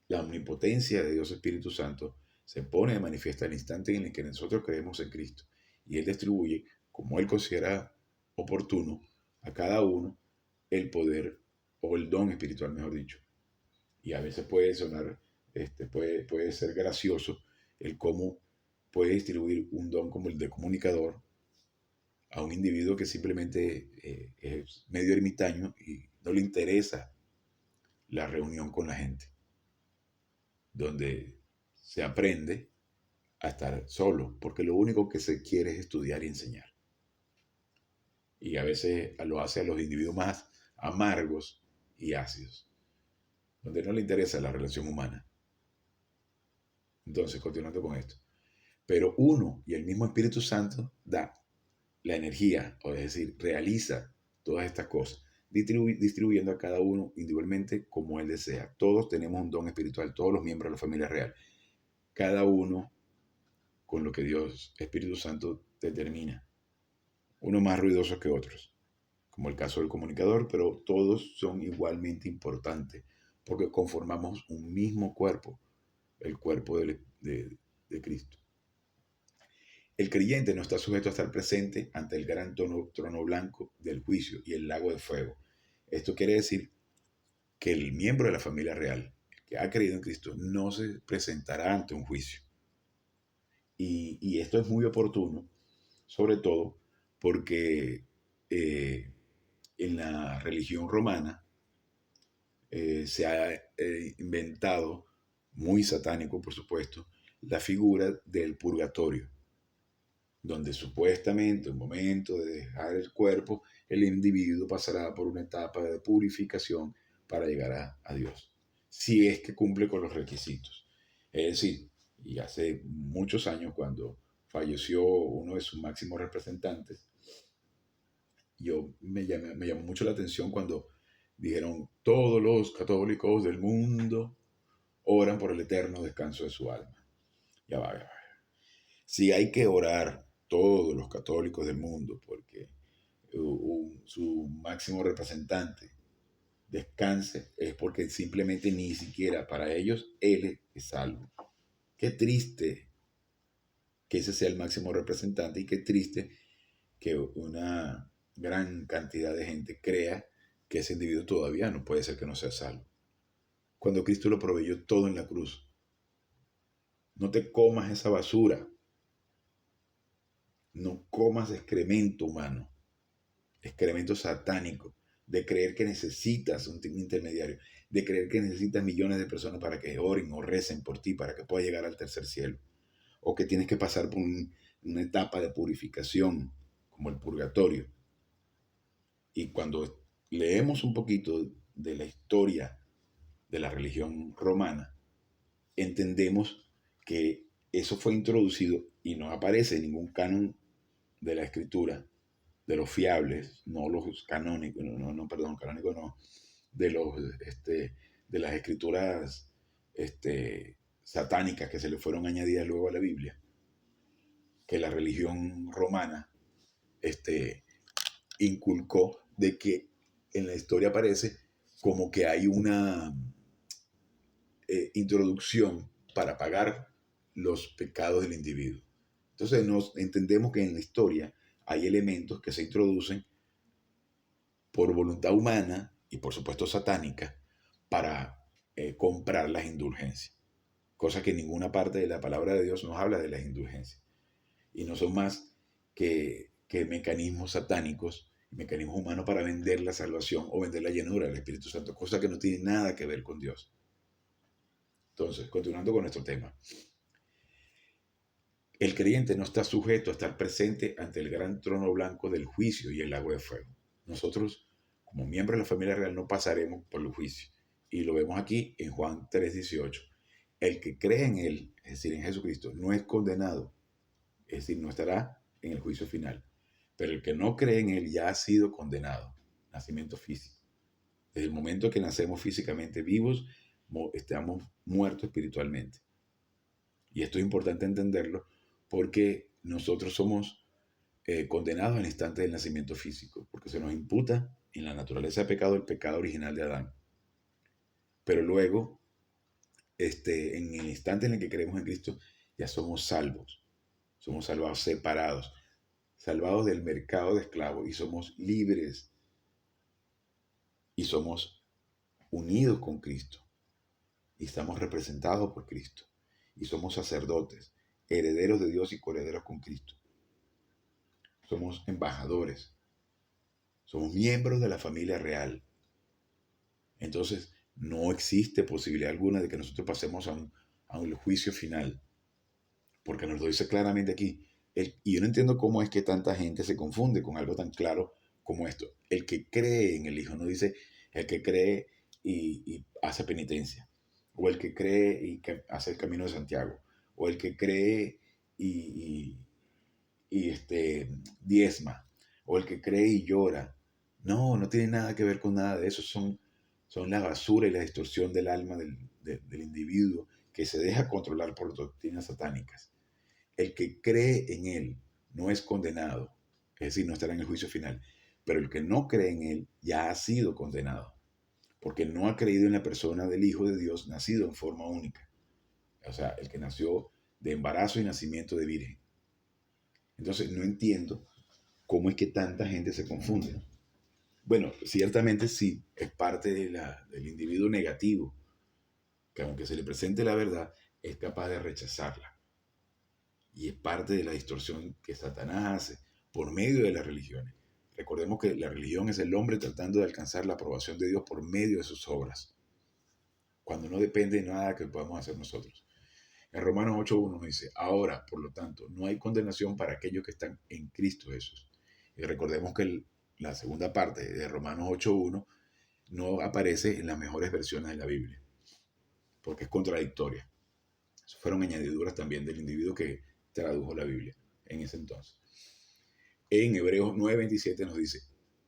La omnipotencia de Dios Espíritu Santo se pone de manifiesto al instante en el que nosotros creemos en Cristo. Y Él distribuye, como Él considera oportuno, a cada uno el poder o el don espiritual, mejor dicho. Y a veces puede sonar, puede ser gracioso el cómo puede distribuir un don como el de comunicador a un individuo que simplemente es medio ermitaño y no le interesa la reunión con la gente. donde se aprende a estar solo, porque lo único que se quiere es estudiar y enseñar. Y a veces lo hace a los individuos más amargos y ácidos, donde no le interesa la relación humana. Entonces, continuando con esto. Pero uno y el mismo Espíritu Santo da la energía, o es decir, realiza todas estas cosas, distribuyendo a cada uno individualmente como él desea. Todos tenemos un don espiritual, todos los miembros de la familia real. Cada uno con lo que Dios, Espíritu Santo, determina. Unos más ruidosos que otros, como el caso del comunicador, pero todos son igualmente importantes porque conformamos un mismo cuerpo, el cuerpo de Cristo. El creyente no está sujeto a estar presente ante el gran trono blanco del juicio y el lago de fuego. Esto quiere decir que el miembro de la familia real, que ha creído en Cristo, no se presentará ante un juicio. Y esto es muy oportuno, sobre todo porque en la religión romana se ha inventado, muy satánico por supuesto, la figura del purgatorio, donde supuestamente, en el momento de dejar el cuerpo, el individuo pasará por una etapa de purificación para llegar a Dios, si es que cumple con los requisitos. Es decir, y hace muchos años, cuando falleció uno de sus máximos representantes, me llamó mucho la atención cuando dijeron: todos los católicos del mundo oran por el eterno descanso de su alma. Ya va, ya va. Si hay que orar todos los católicos del mundo porque su máximo representante descanse, es porque simplemente ni siquiera para ellos él es salvo. Qué triste que ese sea el máximo representante, y qué triste que una gran cantidad de gente crea que ese individuo todavía no puede ser que no sea salvo, cuando Cristo lo proveyó todo en la cruz. No te comas esa basura. No comas excremento humano, excremento satánico, de creer que necesitas un intermediario, de creer que necesitas millones de personas para que oren o recen por ti para que puedas llegar al tercer cielo, o que tienes que pasar por una etapa de purificación como el purgatorio. Y cuando leemos un poquito de la historia de la religión romana, entendemos que eso fue introducido y no aparece en ningún canon de la escritura, de los fiables, no los canónicos, canónicos no, de los de las escrituras satánicas que se le fueron añadidas luego a la Biblia, que la religión romana inculcó, de que en la historia aparece como que hay una introducción para pagar los pecados del individuo. Entonces entendemos que en la historia hay elementos que se introducen por voluntad humana y por supuesto satánica para comprar las indulgencias, cosa que en ninguna parte de la palabra de Dios nos habla de las indulgencias, y no son más que mecanismos satánicos, mecanismos humanos para vender la salvación o vender la llenura del Espíritu Santo, cosa que no tiene nada que ver con Dios. Entonces, continuando con nuestro tema, el creyente no está sujeto a estar presente ante el gran trono blanco del juicio y el lago de fuego. Nosotros, como miembros de la familia real, no pasaremos por el juicio. Y lo vemos aquí en Juan 3:18. El que cree en Él, es decir, en Jesucristo, no es condenado, es decir, no estará en el juicio final. Pero el que no cree en Él ya ha sido condenado, nacimiento físico. Desde el momento que nacemos físicamente vivos, estamos muertos espiritualmente. Y esto es importante entenderlo, porque nosotros somos condenados al instante del nacimiento físico, porque se nos imputa en la naturaleza de pecado el pecado original de Adán. Pero luego, en el instante en el que creemos en Cristo, ya somos salvos. Somos salvados, separados, salvados del mercado de esclavos, y somos libres. Y somos unidos con Cristo. Y estamos representados por Cristo. Y somos sacerdotes, herederos de Dios y coherederos con Cristo. Somos embajadores. Somos miembros de la familia real. Entonces, no existe posibilidad alguna de que nosotros pasemos a un juicio final, porque nos lo dice claramente aquí. Y yo no entiendo cómo es que tanta gente se confunde con algo tan claro como esto. El que cree en el Hijo, no dice el que cree y hace penitencia, o el que cree y que hace el camino de Santiago, o el que cree y, diezma, o el que cree y llora. No, no tiene nada que ver con nada de eso. Son la basura y la distorsión del alma del individuo que se deja controlar por doctrinas satánicas. El que cree en él no es condenado, es decir, no estará en el juicio final, pero el que no cree en él ya ha sido condenado, porque no ha creído en la persona del Hijo de Dios nacido en forma única, o sea, el que nació de embarazo y nacimiento de virgen. Entonces no entiendo cómo es que tanta gente se confunde. Bueno, ciertamente sí, es parte del individuo negativo, que aunque se le presente la verdad, es capaz de rechazarla. Y es parte de la distorsión que Satanás hace por medio de las religiones. Recordemos que la religión es el hombre tratando de alcanzar la aprobación de Dios por medio de sus obras, cuando no depende de nada que podamos hacer nosotros. En Romanos 8.1 nos dice, ahora, por lo tanto, no hay condenación para aquellos que están en Cristo Jesús. Y recordemos que la segunda parte de Romanos 8.1 no aparece en las mejores versiones de la Biblia, porque es contradictoria. Eso fueron añadiduras también del individuo que tradujo la Biblia en ese entonces. En Hebreos 9:27 nos dice,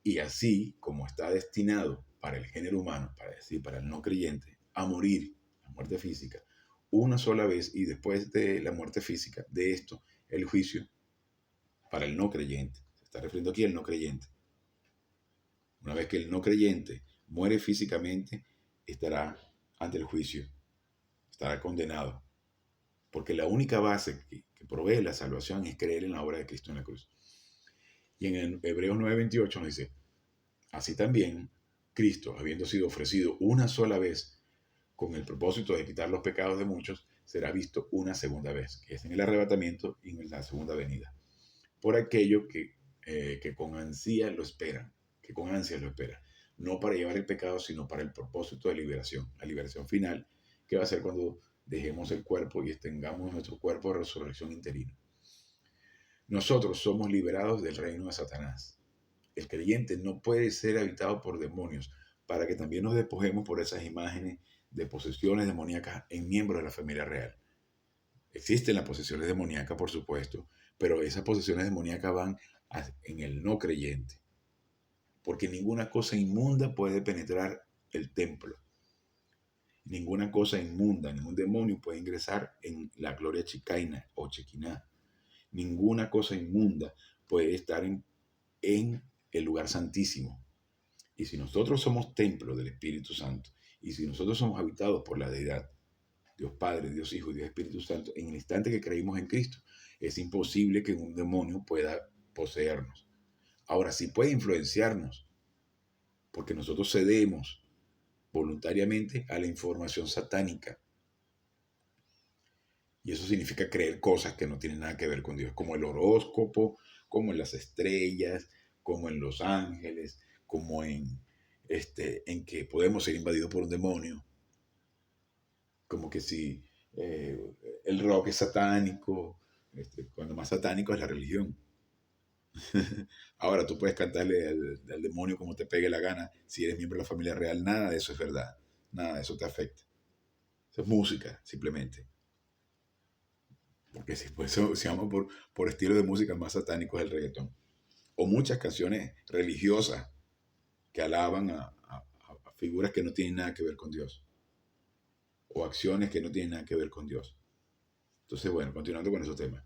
y así como está destinado para el género humano, para decir, para el no creyente, a morir, la muerte física, una sola vez, y después de la muerte física, de esto, el juicio para el no creyente. Se está refiriendo aquí al no creyente. Una vez que el no creyente muere físicamente, estará ante el juicio, estará condenado, porque la única base que provee la salvación es creer en la obra de Cristo en la cruz. Y en Hebreos 9:28 nos dice, así también Cristo, habiendo sido ofrecido una sola vez con el propósito de quitar los pecados de muchos, será visto una segunda vez, que es en el arrebatamiento y en la segunda venida, por aquello que con ansia lo esperan, que con ansia lo esperan, no para llevar el pecado, sino para el propósito de liberación, la liberación final, que va a ser cuando dejemos el cuerpo y tengamos nuestro cuerpo de resurrección interino. Nosotros somos liberados del reino de Satanás. El creyente no puede ser habitado por demonios, para que también nos despojemos por esas imágenes de posesiones demoníacas en miembros de la familia real. Existen las posesiones demoníacas, por supuesto, pero esas posesiones demoníacas van en el no creyente, porque ninguna cosa inmunda puede penetrar el templo. Ninguna cosa inmunda, ningún demonio puede ingresar en la gloria chicaina o chequiná. Ninguna cosa inmunda puede estar en el lugar santísimo. Y si nosotros somos templo del Espíritu Santo, y si nosotros somos habitados por la deidad, Dios Padre, Dios Hijo y Dios Espíritu Santo, en el instante que creímos en Cristo, es imposible que un demonio pueda poseernos. Ahora sí puede influenciarnos, porque nosotros cedemos voluntariamente a la información satánica. Y eso significa creer cosas que no tienen nada que ver con Dios, como el horóscopo, como en las estrellas, como en los ángeles, como en que podemos ser invadidos por un demonio. Como que si el rock es satánico, cuando más satánico es la religión. Ahora tú puedes cantarle al demonio como te pegue la gana si eres miembro de la familia real. Nada de eso es verdad. Nada de eso te afecta. Eso es música, simplemente. Porque si, pues, si vamos por estilo de música más satánico es el reggaetón. O muchas canciones religiosas que alaban a figuras que no tienen nada que ver con Dios. O acciones que no tienen nada que ver con Dios. Entonces, bueno, continuando con esos temas.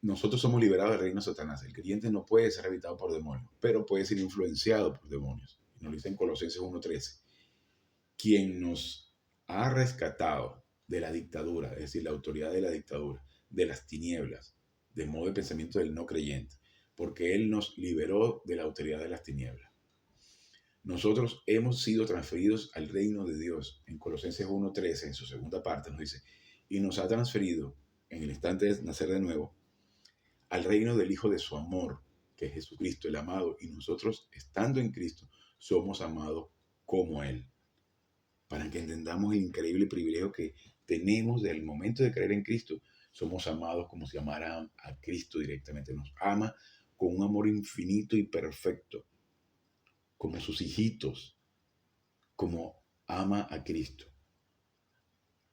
Nosotros somos liberados del reino de Satanás. El creyente no puede ser habitado por demonios, pero puede ser influenciado por demonios. Y nos lo dice en Colosenses 1:13. Quien nos ha rescatado de la dictadura, es decir, la autoridad de la dictadura, de las tinieblas, del modo de pensamiento del no creyente, porque Él nos liberó de la autoridad de las tinieblas. Nosotros hemos sido transferidos al reino de Dios. En Colosenses 1:13, en su segunda parte, nos dice, y nos ha transferido, en el instante de nacer de nuevo, al reino del Hijo de su amor, que es Jesucristo, el amado, y nosotros, estando en Cristo, somos amados como Él. para que entendamos el increíble privilegio que tenemos desde el momento de creer en Cristo. Somos amados como si amaran a Cristo directamente. Nos ama con un amor infinito y perfecto, como sus hijitos, como ama a Cristo.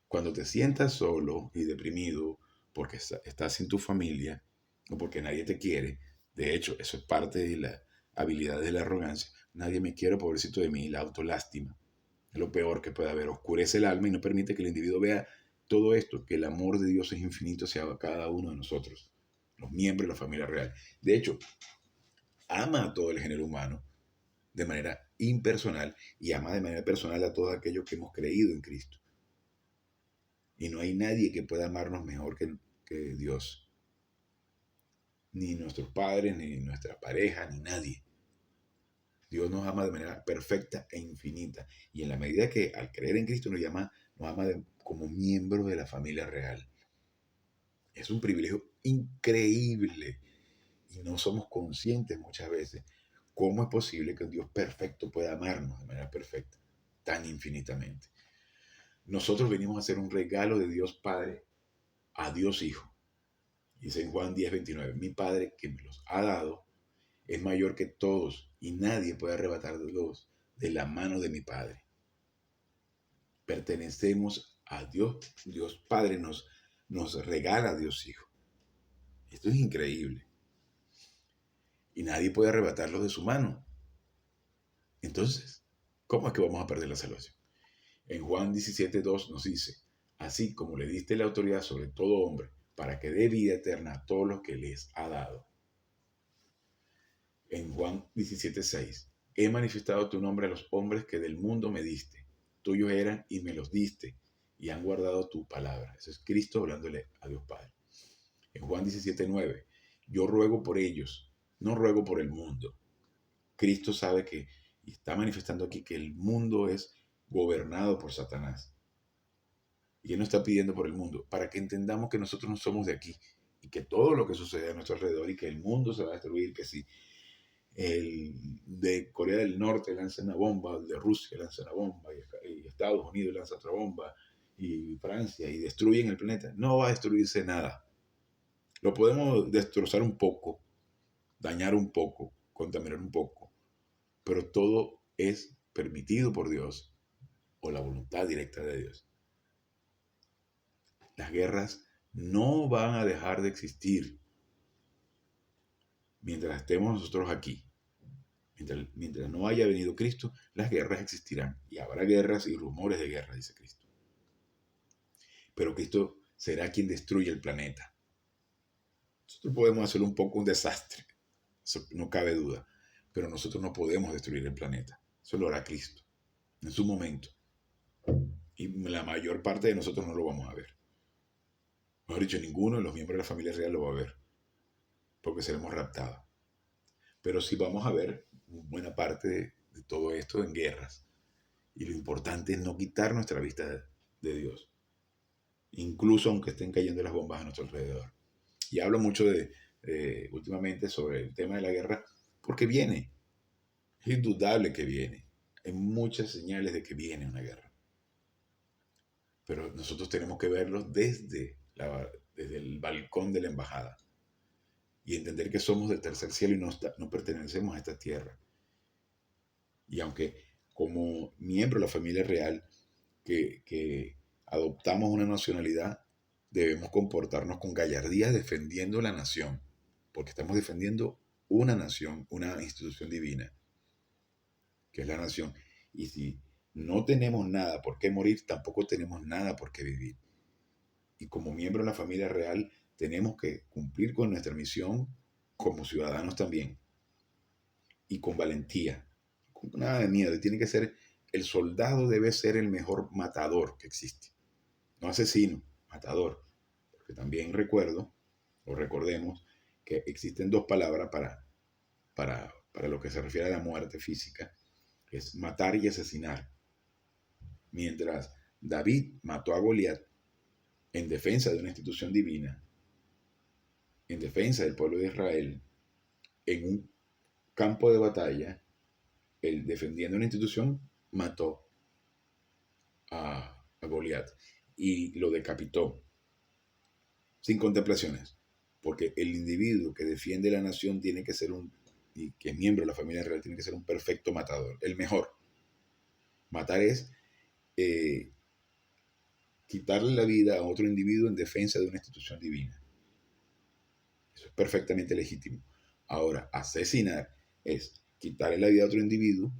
Cuando te sientas solo y deprimido porque estás sin tu familia o porque nadie te quiere, de hecho, eso es parte de la habilidad de la arrogancia. Nadie me quiere, pobrecito de mí, la autolástima. Es lo peor que puede haber. Oscurece el alma y no permite que el individuo vea todo esto, que el amor de Dios es infinito hacia cada uno de nosotros, los miembros de la familia real. De hecho, ama a todo el género humano de manera impersonal y ama de manera personal a todos aquellos que hemos creído en Cristo. Y no hay nadie que pueda amarnos mejor que Dios. Ni nuestros padres, ni nuestra pareja, ni nadie. Dios nos ama de manera perfecta e infinita. Y en la medida que al creer en Cristo nos ama como miembros de la familia real. Es un privilegio increíble. Y no somos conscientes muchas veces cómo es posible que un Dios perfecto pueda amarnos de manera perfecta, tan infinitamente. Nosotros venimos a ser un regalo de Dios Padre a Dios Hijo. Dice en Juan 10:29, mi Padre que me los ha dado es mayor que todos y nadie puede arrebatarlos de la mano de mi Padre. Pertenecemos a Dios. Dios Padre nos regala a Dios Hijo. Esto es increíble. Y nadie puede arrebatarlos de su mano. Entonces, ¿cómo es que vamos a perder la salvación? En Juan 17:2 nos dice, así como le diste la autoridad sobre todo hombre, para que dé vida eterna a todos los que les ha dado. En Juan 17:6, he manifestado tu nombre a los hombres que del mundo me diste. Tuyos eran y me los diste, y han guardado tu palabra. Eso es Cristo hablándole a Dios Padre. En Juan 17:9, yo ruego por ellos, no ruego por el mundo. Cristo sabe que, y está manifestando aquí que el mundo es gobernado por Satanás. Y Él nos está pidiendo por el mundo, para que entendamos que nosotros no somos de aquí, y que todo lo que sucede a nuestro alrededor, y que el mundo se va a destruir, que si el de Corea del Norte lanza una bomba, el de Rusia lanza una bomba, y Estados Unidos lanza otra bomba, y Francia, y destruyen el planeta, no va a destruirse nada. Lo podemos destrozar un poco, dañar un poco, contaminar un poco, pero todo es permitido por Dios o la voluntad directa de Dios. Las guerras no van a dejar de existir mientras estemos nosotros aquí. Mientras no haya venido Cristo, las guerras existirán. Y habrá guerras y rumores de guerra, dice Cristo. Pero Cristo será quien destruye el planeta. Nosotros podemos hacer un poco un desastre, eso no cabe duda. Pero nosotros no podemos destruir el planeta. Eso lo hará Cristo, en su momento. Y la mayor parte de nosotros no lo vamos a ver. Mejor dicho, ninguno de los miembros de la familia real lo va a ver, porque seremos raptados. Pero sí vamos a ver buena parte de todo esto en guerras. Y lo importante es no quitar nuestra vista de Dios, incluso aunque estén cayendo las bombas a nuestro alrededor. Y hablo mucho últimamente sobre el tema de la guerra, porque viene, es indudable que viene. Hay muchas señales de que viene una guerra. Pero nosotros tenemos que verlo desde el balcón de la embajada y entender que somos del tercer cielo y no pertenecemos a esta tierra. Y aunque como miembro de la familia real que adoptamos una nacionalidad, debemos comportarnos con gallardía defendiendo la nación, porque estamos defendiendo una nación, una institución divina, que es la nación. Y si no tenemos nada por qué morir, tampoco tenemos nada por qué vivir. Y como miembro de la familia real, tenemos que cumplir con nuestra misión como ciudadanos también. Y con valentía, con nada de miedo. Y tiene que ser, el soldado debe ser el mejor matador que existe. No asesino, matador. Porque también recordemos, que existen dos palabras para lo que se refiere a la muerte física. Es matar y asesinar. Mientras David mató a Goliat en defensa de una institución divina, en defensa del pueblo de Israel, en un campo de batalla, él defendiendo una institución, mató. a Goliat y lo decapitó sin contemplaciones, porque el individuo que defiende la nación tiene que ser y que es miembro de la familia real, tiene que ser un perfecto matador, el mejor. Matar es eh, quitarle la vida a otro individuo en defensa de una institución divina. Eso es perfectamente legítimo. Ahora, asesinar es quitarle la vida a otro individuo,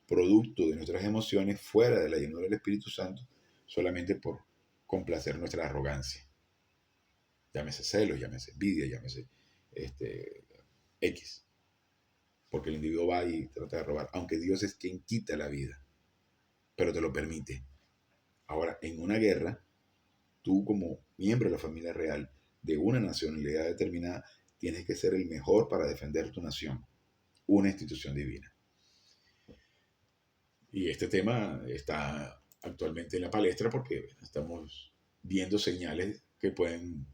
producto de nuestras emociones, fuera de la llenura del Espíritu Santo, solamente por complacer nuestra arrogancia. Llámese celos, llámese envidia, llámese X. Porque el individuo va y trata de robar, aunque Dios es quien quita la vida, pero te lo permite. Ahora, en una guerra, tú como miembro de la familia real de una nacionalidad determinada, tienes que ser el mejor para defender tu nación, una institución divina. Y este tema está actualmente en la palestra porque estamos viendo señales que pueden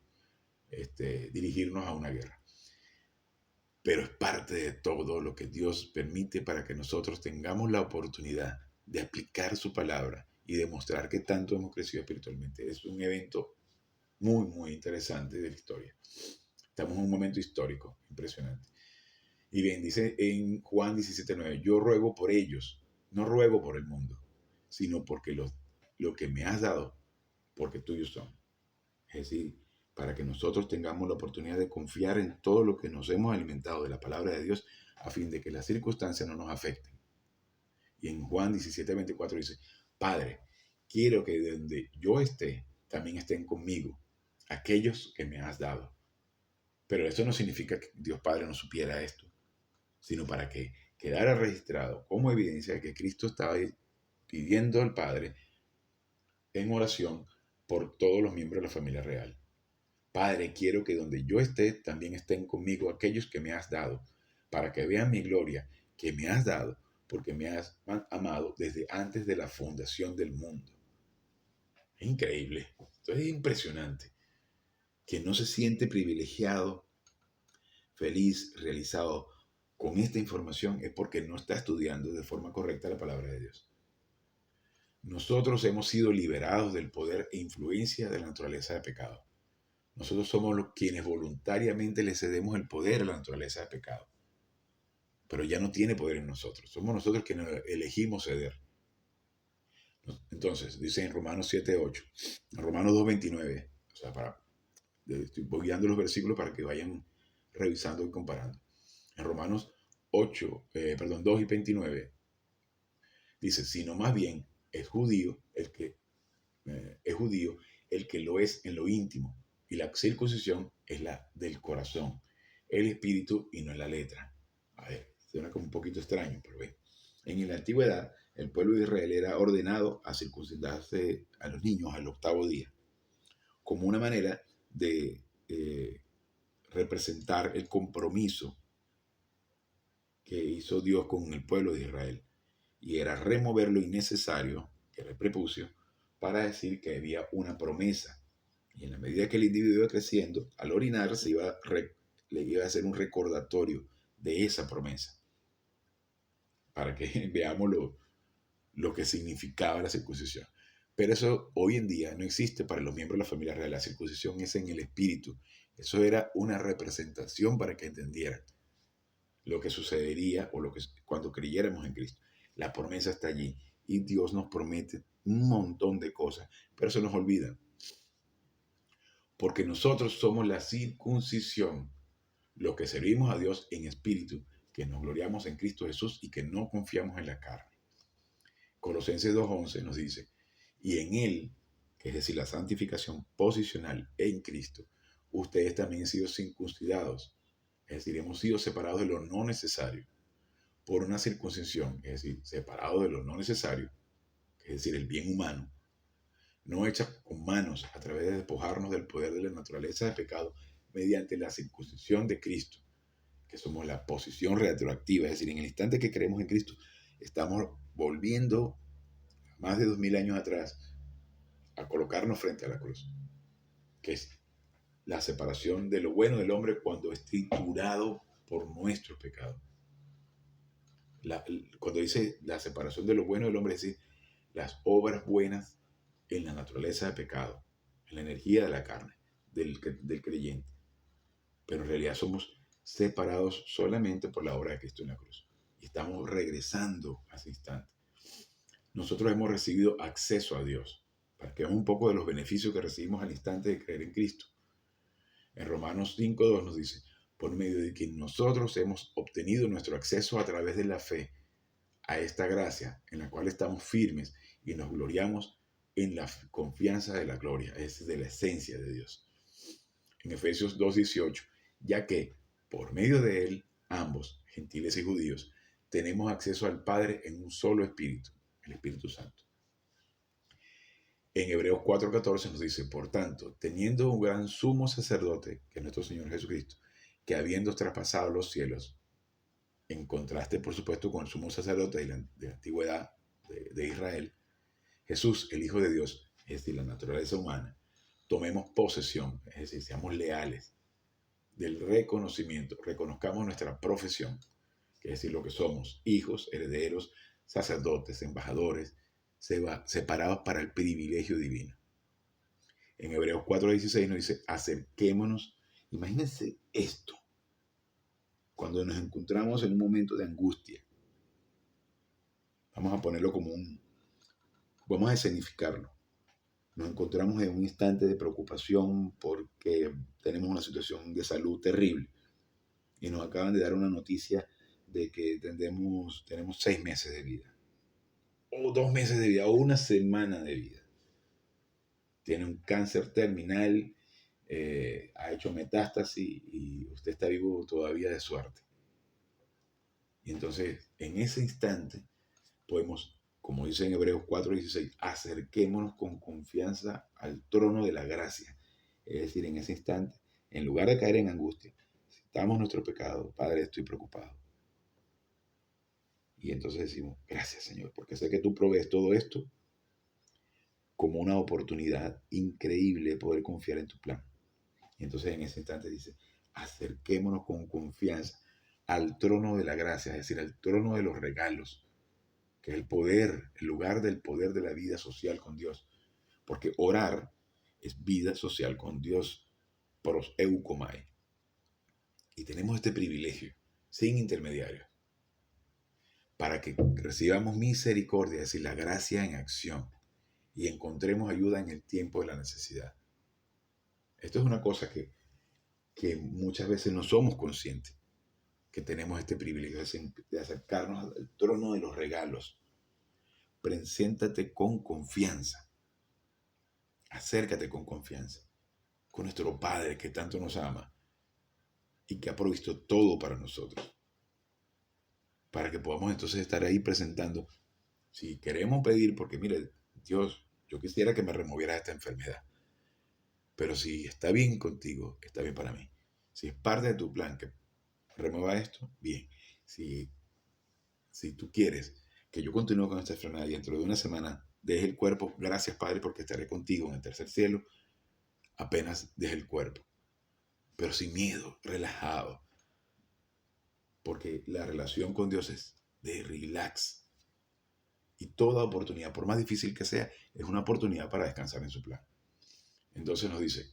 dirigirnos a una guerra. Pero es parte de todo lo que Dios permite para que nosotros tengamos la oportunidad de aplicar su palabra y demostrar que tanto hemos crecido espiritualmente. Es un evento muy, muy interesante de la historia. Estamos en un momento histórico impresionante. Y bien, dice en Juan 17:9, yo ruego por ellos, no ruego por el mundo, sino porque lo que me has dado, porque tuyos son. Es decir, para que nosotros tengamos la oportunidad de confiar en todo lo que nos hemos alimentado de la palabra de Dios, a fin de que las circunstancias no nos afecten. Y en Juan 17:24 dice, Padre, quiero que donde yo esté, también estén conmigo aquellos que me has dado. Pero eso no significa que Dios Padre no supiera esto, sino para que quedara registrado como evidencia de que Cristo estaba pidiendo al Padre en oración por todos los miembros de la familia real. Padre, quiero que donde yo esté también estén conmigo aquellos que me has dado, para que vean mi gloria que me has dado, porque me has amado desde antes de la fundación del mundo. Es increíble, esto es impresionante. Quien no se siente privilegiado, feliz, realizado con esta información es porque no está estudiando de forma correcta la palabra de Dios. Nosotros hemos sido liberados del poder e influencia de la naturaleza de pecado. Nosotros somos los quienes voluntariamente le cedemos el poder a la naturaleza de pecado. Pero ya no tiene poder en nosotros. Somos nosotros quienes elegimos ceder. Entonces, dice en Romanos 7:8, en Romanos 2:29, o sea, voy guiando los versículos para que vayan revisando y comparando. En Romanos 2:29, dice, sino más bien es judío el que lo es en lo íntimo, y la circuncisión es la del corazón, el espíritu y no la letra. A ver, suena como un poquito extraño, pero ve. En la antigüedad, el pueblo de Israel era ordenado a circuncidarse a los niños al 8º día, como una manera de representar el compromiso que hizo Dios con el pueblo de Israel. Y era remover lo innecesario, que era el prepucio, para decir que había una promesa. Y en la medida que el individuo iba creciendo, al orinar le iba a hacer un recordatorio de esa promesa. Para que veamos lo que significaba la circuncisión. Pero eso hoy en día no existe para los miembros de la familia real. La circuncisión es en el espíritu. Eso era una representación para que entendieran lo que sucedería cuando creyéramos en Cristo. La promesa está allí y Dios nos promete un montón de cosas, pero se nos olvida. Porque nosotros somos la circuncisión, los que servimos a Dios en espíritu, que nos gloriamos en Cristo Jesús y que no confiamos en la carne. Colosenses 2:11 nos dice, y en Él, que es decir, la santificación posicional en Cristo, ustedes también han sido circuncidados, es decir, hemos sido separados de lo no necesario por una circuncisión, es decir, separados de lo no necesario, es decir, el bien humano, no hecha con manos a través de despojarnos del poder de la naturaleza de pecado mediante la circuncisión de Cristo, que somos la posición retroactiva, es decir, en el instante que creemos en Cristo, estamos volviendo más de 2000 años atrás a colocarnos frente a la cruz, que es la separación de lo bueno del hombre cuando es triturado por nuestros pecados. Cuando dice la separación de lo bueno del hombre, es decir, las obras buenas en la naturaleza de pecado, en la energía de la carne, del creyente. Pero en realidad somos separados solamente por la obra de Cristo en la cruz. Y estamos regresando a ese instante. Nosotros hemos recibido acceso a Dios. Para que veamos un poco de los beneficios que recibimos al instante de creer en Cristo. En Romanos 5:2 nos dice, por medio de que nosotros hemos obtenido nuestro acceso a través de la fe a esta gracia en la cual estamos firmes y nos gloriamos en la confianza de la gloria, es decir, de la esencia de Dios. En Efesios 2:18, ya que por medio de él, ambos, gentiles y judíos, tenemos acceso al Padre en un solo Espíritu, el Espíritu Santo. En Hebreos 4:14 nos dice, por tanto, teniendo un gran sumo sacerdote, que es nuestro Señor Jesucristo, que habiendo traspasado los cielos, en contraste, por supuesto, con el sumo sacerdote de la antigüedad de Israel, Jesús, el Hijo de Dios, es decir, la naturaleza humana, tomemos posesión, es decir, seamos leales del reconocimiento, reconozcamos nuestra profesión, que es decir, lo que somos, hijos, herederos, sacerdotes, embajadores, separados para el privilegio divino. En Hebreos 4:16 nos dice, acerquémonos. Imagínense esto, cuando nos encontramos en un momento de angustia. Vamos a ponerlo vamos a escenificarlo. Nos encontramos en un instante de preocupación porque tenemos una situación de salud terrible y nos acaban de dar una noticia de que tenemos 6 meses de vida, o 2 meses de vida, o una semana de vida. Tiene un cáncer terminal, ha hecho metástasis y usted está vivo todavía de suerte. Y entonces, en ese instante, podemos, como dice en Hebreos 4:16, acerquémonos con confianza al trono de la gracia. Es decir, en ese instante, en lugar de caer en angustia, citamos nuestro pecado, Padre, estoy preocupado. Y entonces decimos, gracias Señor, porque sé que tú provees todo esto como una oportunidad increíble de poder confiar en tu plan. Y entonces en ese instante dice, acerquémonos con confianza al trono de la gracia, es decir, al trono de los regalos, que es el poder, el lugar del poder de la vida social con Dios. Porque orar es vida social con Dios, pros eukomai. Y tenemos este privilegio, sin intermediarios, para que recibamos misericordia, es decir, la gracia en acción, y encontremos ayuda en el tiempo de la necesidad. Esto es una cosa que muchas veces no somos conscientes, que tenemos este privilegio de acercarnos al trono de los regalos. Preséntate con confianza. Acércate con confianza. Con nuestro Padre que tanto nos ama y que ha provisto todo para nosotros. Para que podamos entonces estar ahí presentando. Si queremos pedir, porque mire, Dios, yo quisiera que me removiera esta enfermedad. Pero si está bien contigo, está bien para mí. Si es parte de tu plan que remueva esto, bien. Si tú quieres que yo continúe con esta enfermedad y dentro de una semana deje el cuerpo, gracias Padre porque estaré contigo en el tercer cielo, apenas deje el cuerpo. Pero sin miedo, relajado. Porque la relación con Dios es de relax. Y toda oportunidad, por más difícil que sea, es una oportunidad para descansar en su plan. Entonces nos dice,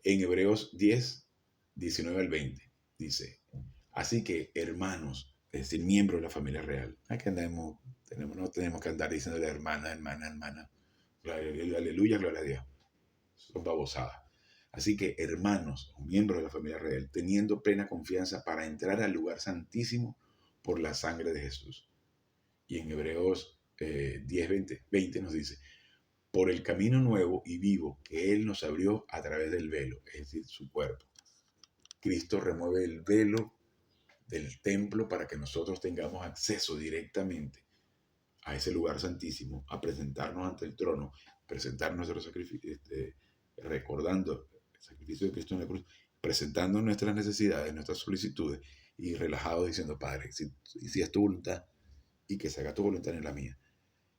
en Hebreos 10:19-20, dice, así que hermanos, es decir, miembros de la familia real, aquí andamos, no tenemos que andar diciendo hermana, aleluya, gloria a Dios, son babosadas. Así que hermanos, miembros de la familia real, teniendo plena confianza para entrar al lugar santísimo por la sangre de Jesús. Y en Hebreos 10:20 nos dice, por el camino nuevo y vivo que Él nos abrió a través del velo, es decir, su cuerpo. Cristo remueve el velo del templo para que nosotros tengamos acceso directamente a ese lugar santísimo, a presentarnos ante el trono, presentar nuestro sacrificio, recordando el sacrificio de Cristo en la cruz, presentando nuestras necesidades, nuestras solicitudes y relajados diciendo, Padre, si es tu voluntad y que se haga tu voluntad en la mía.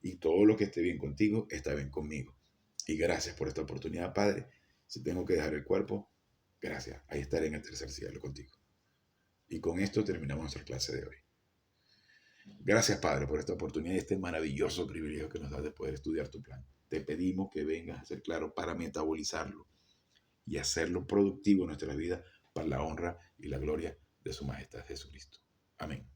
Y todo lo que esté bien contigo está bien conmigo. Y gracias por esta oportunidad, Padre. Si tengo que dejar el cuerpo, gracias. Ahí estaré en el tercer cielo contigo. Y con esto terminamos nuestra clase de hoy. Gracias, Padre, por esta oportunidad y este maravilloso privilegio que nos das de poder estudiar tu plan. Te pedimos que vengas a ser claro para metabolizarlo y hacerlo productivo en nuestra vida para la honra y la gloria de su Majestad Jesucristo. Amén.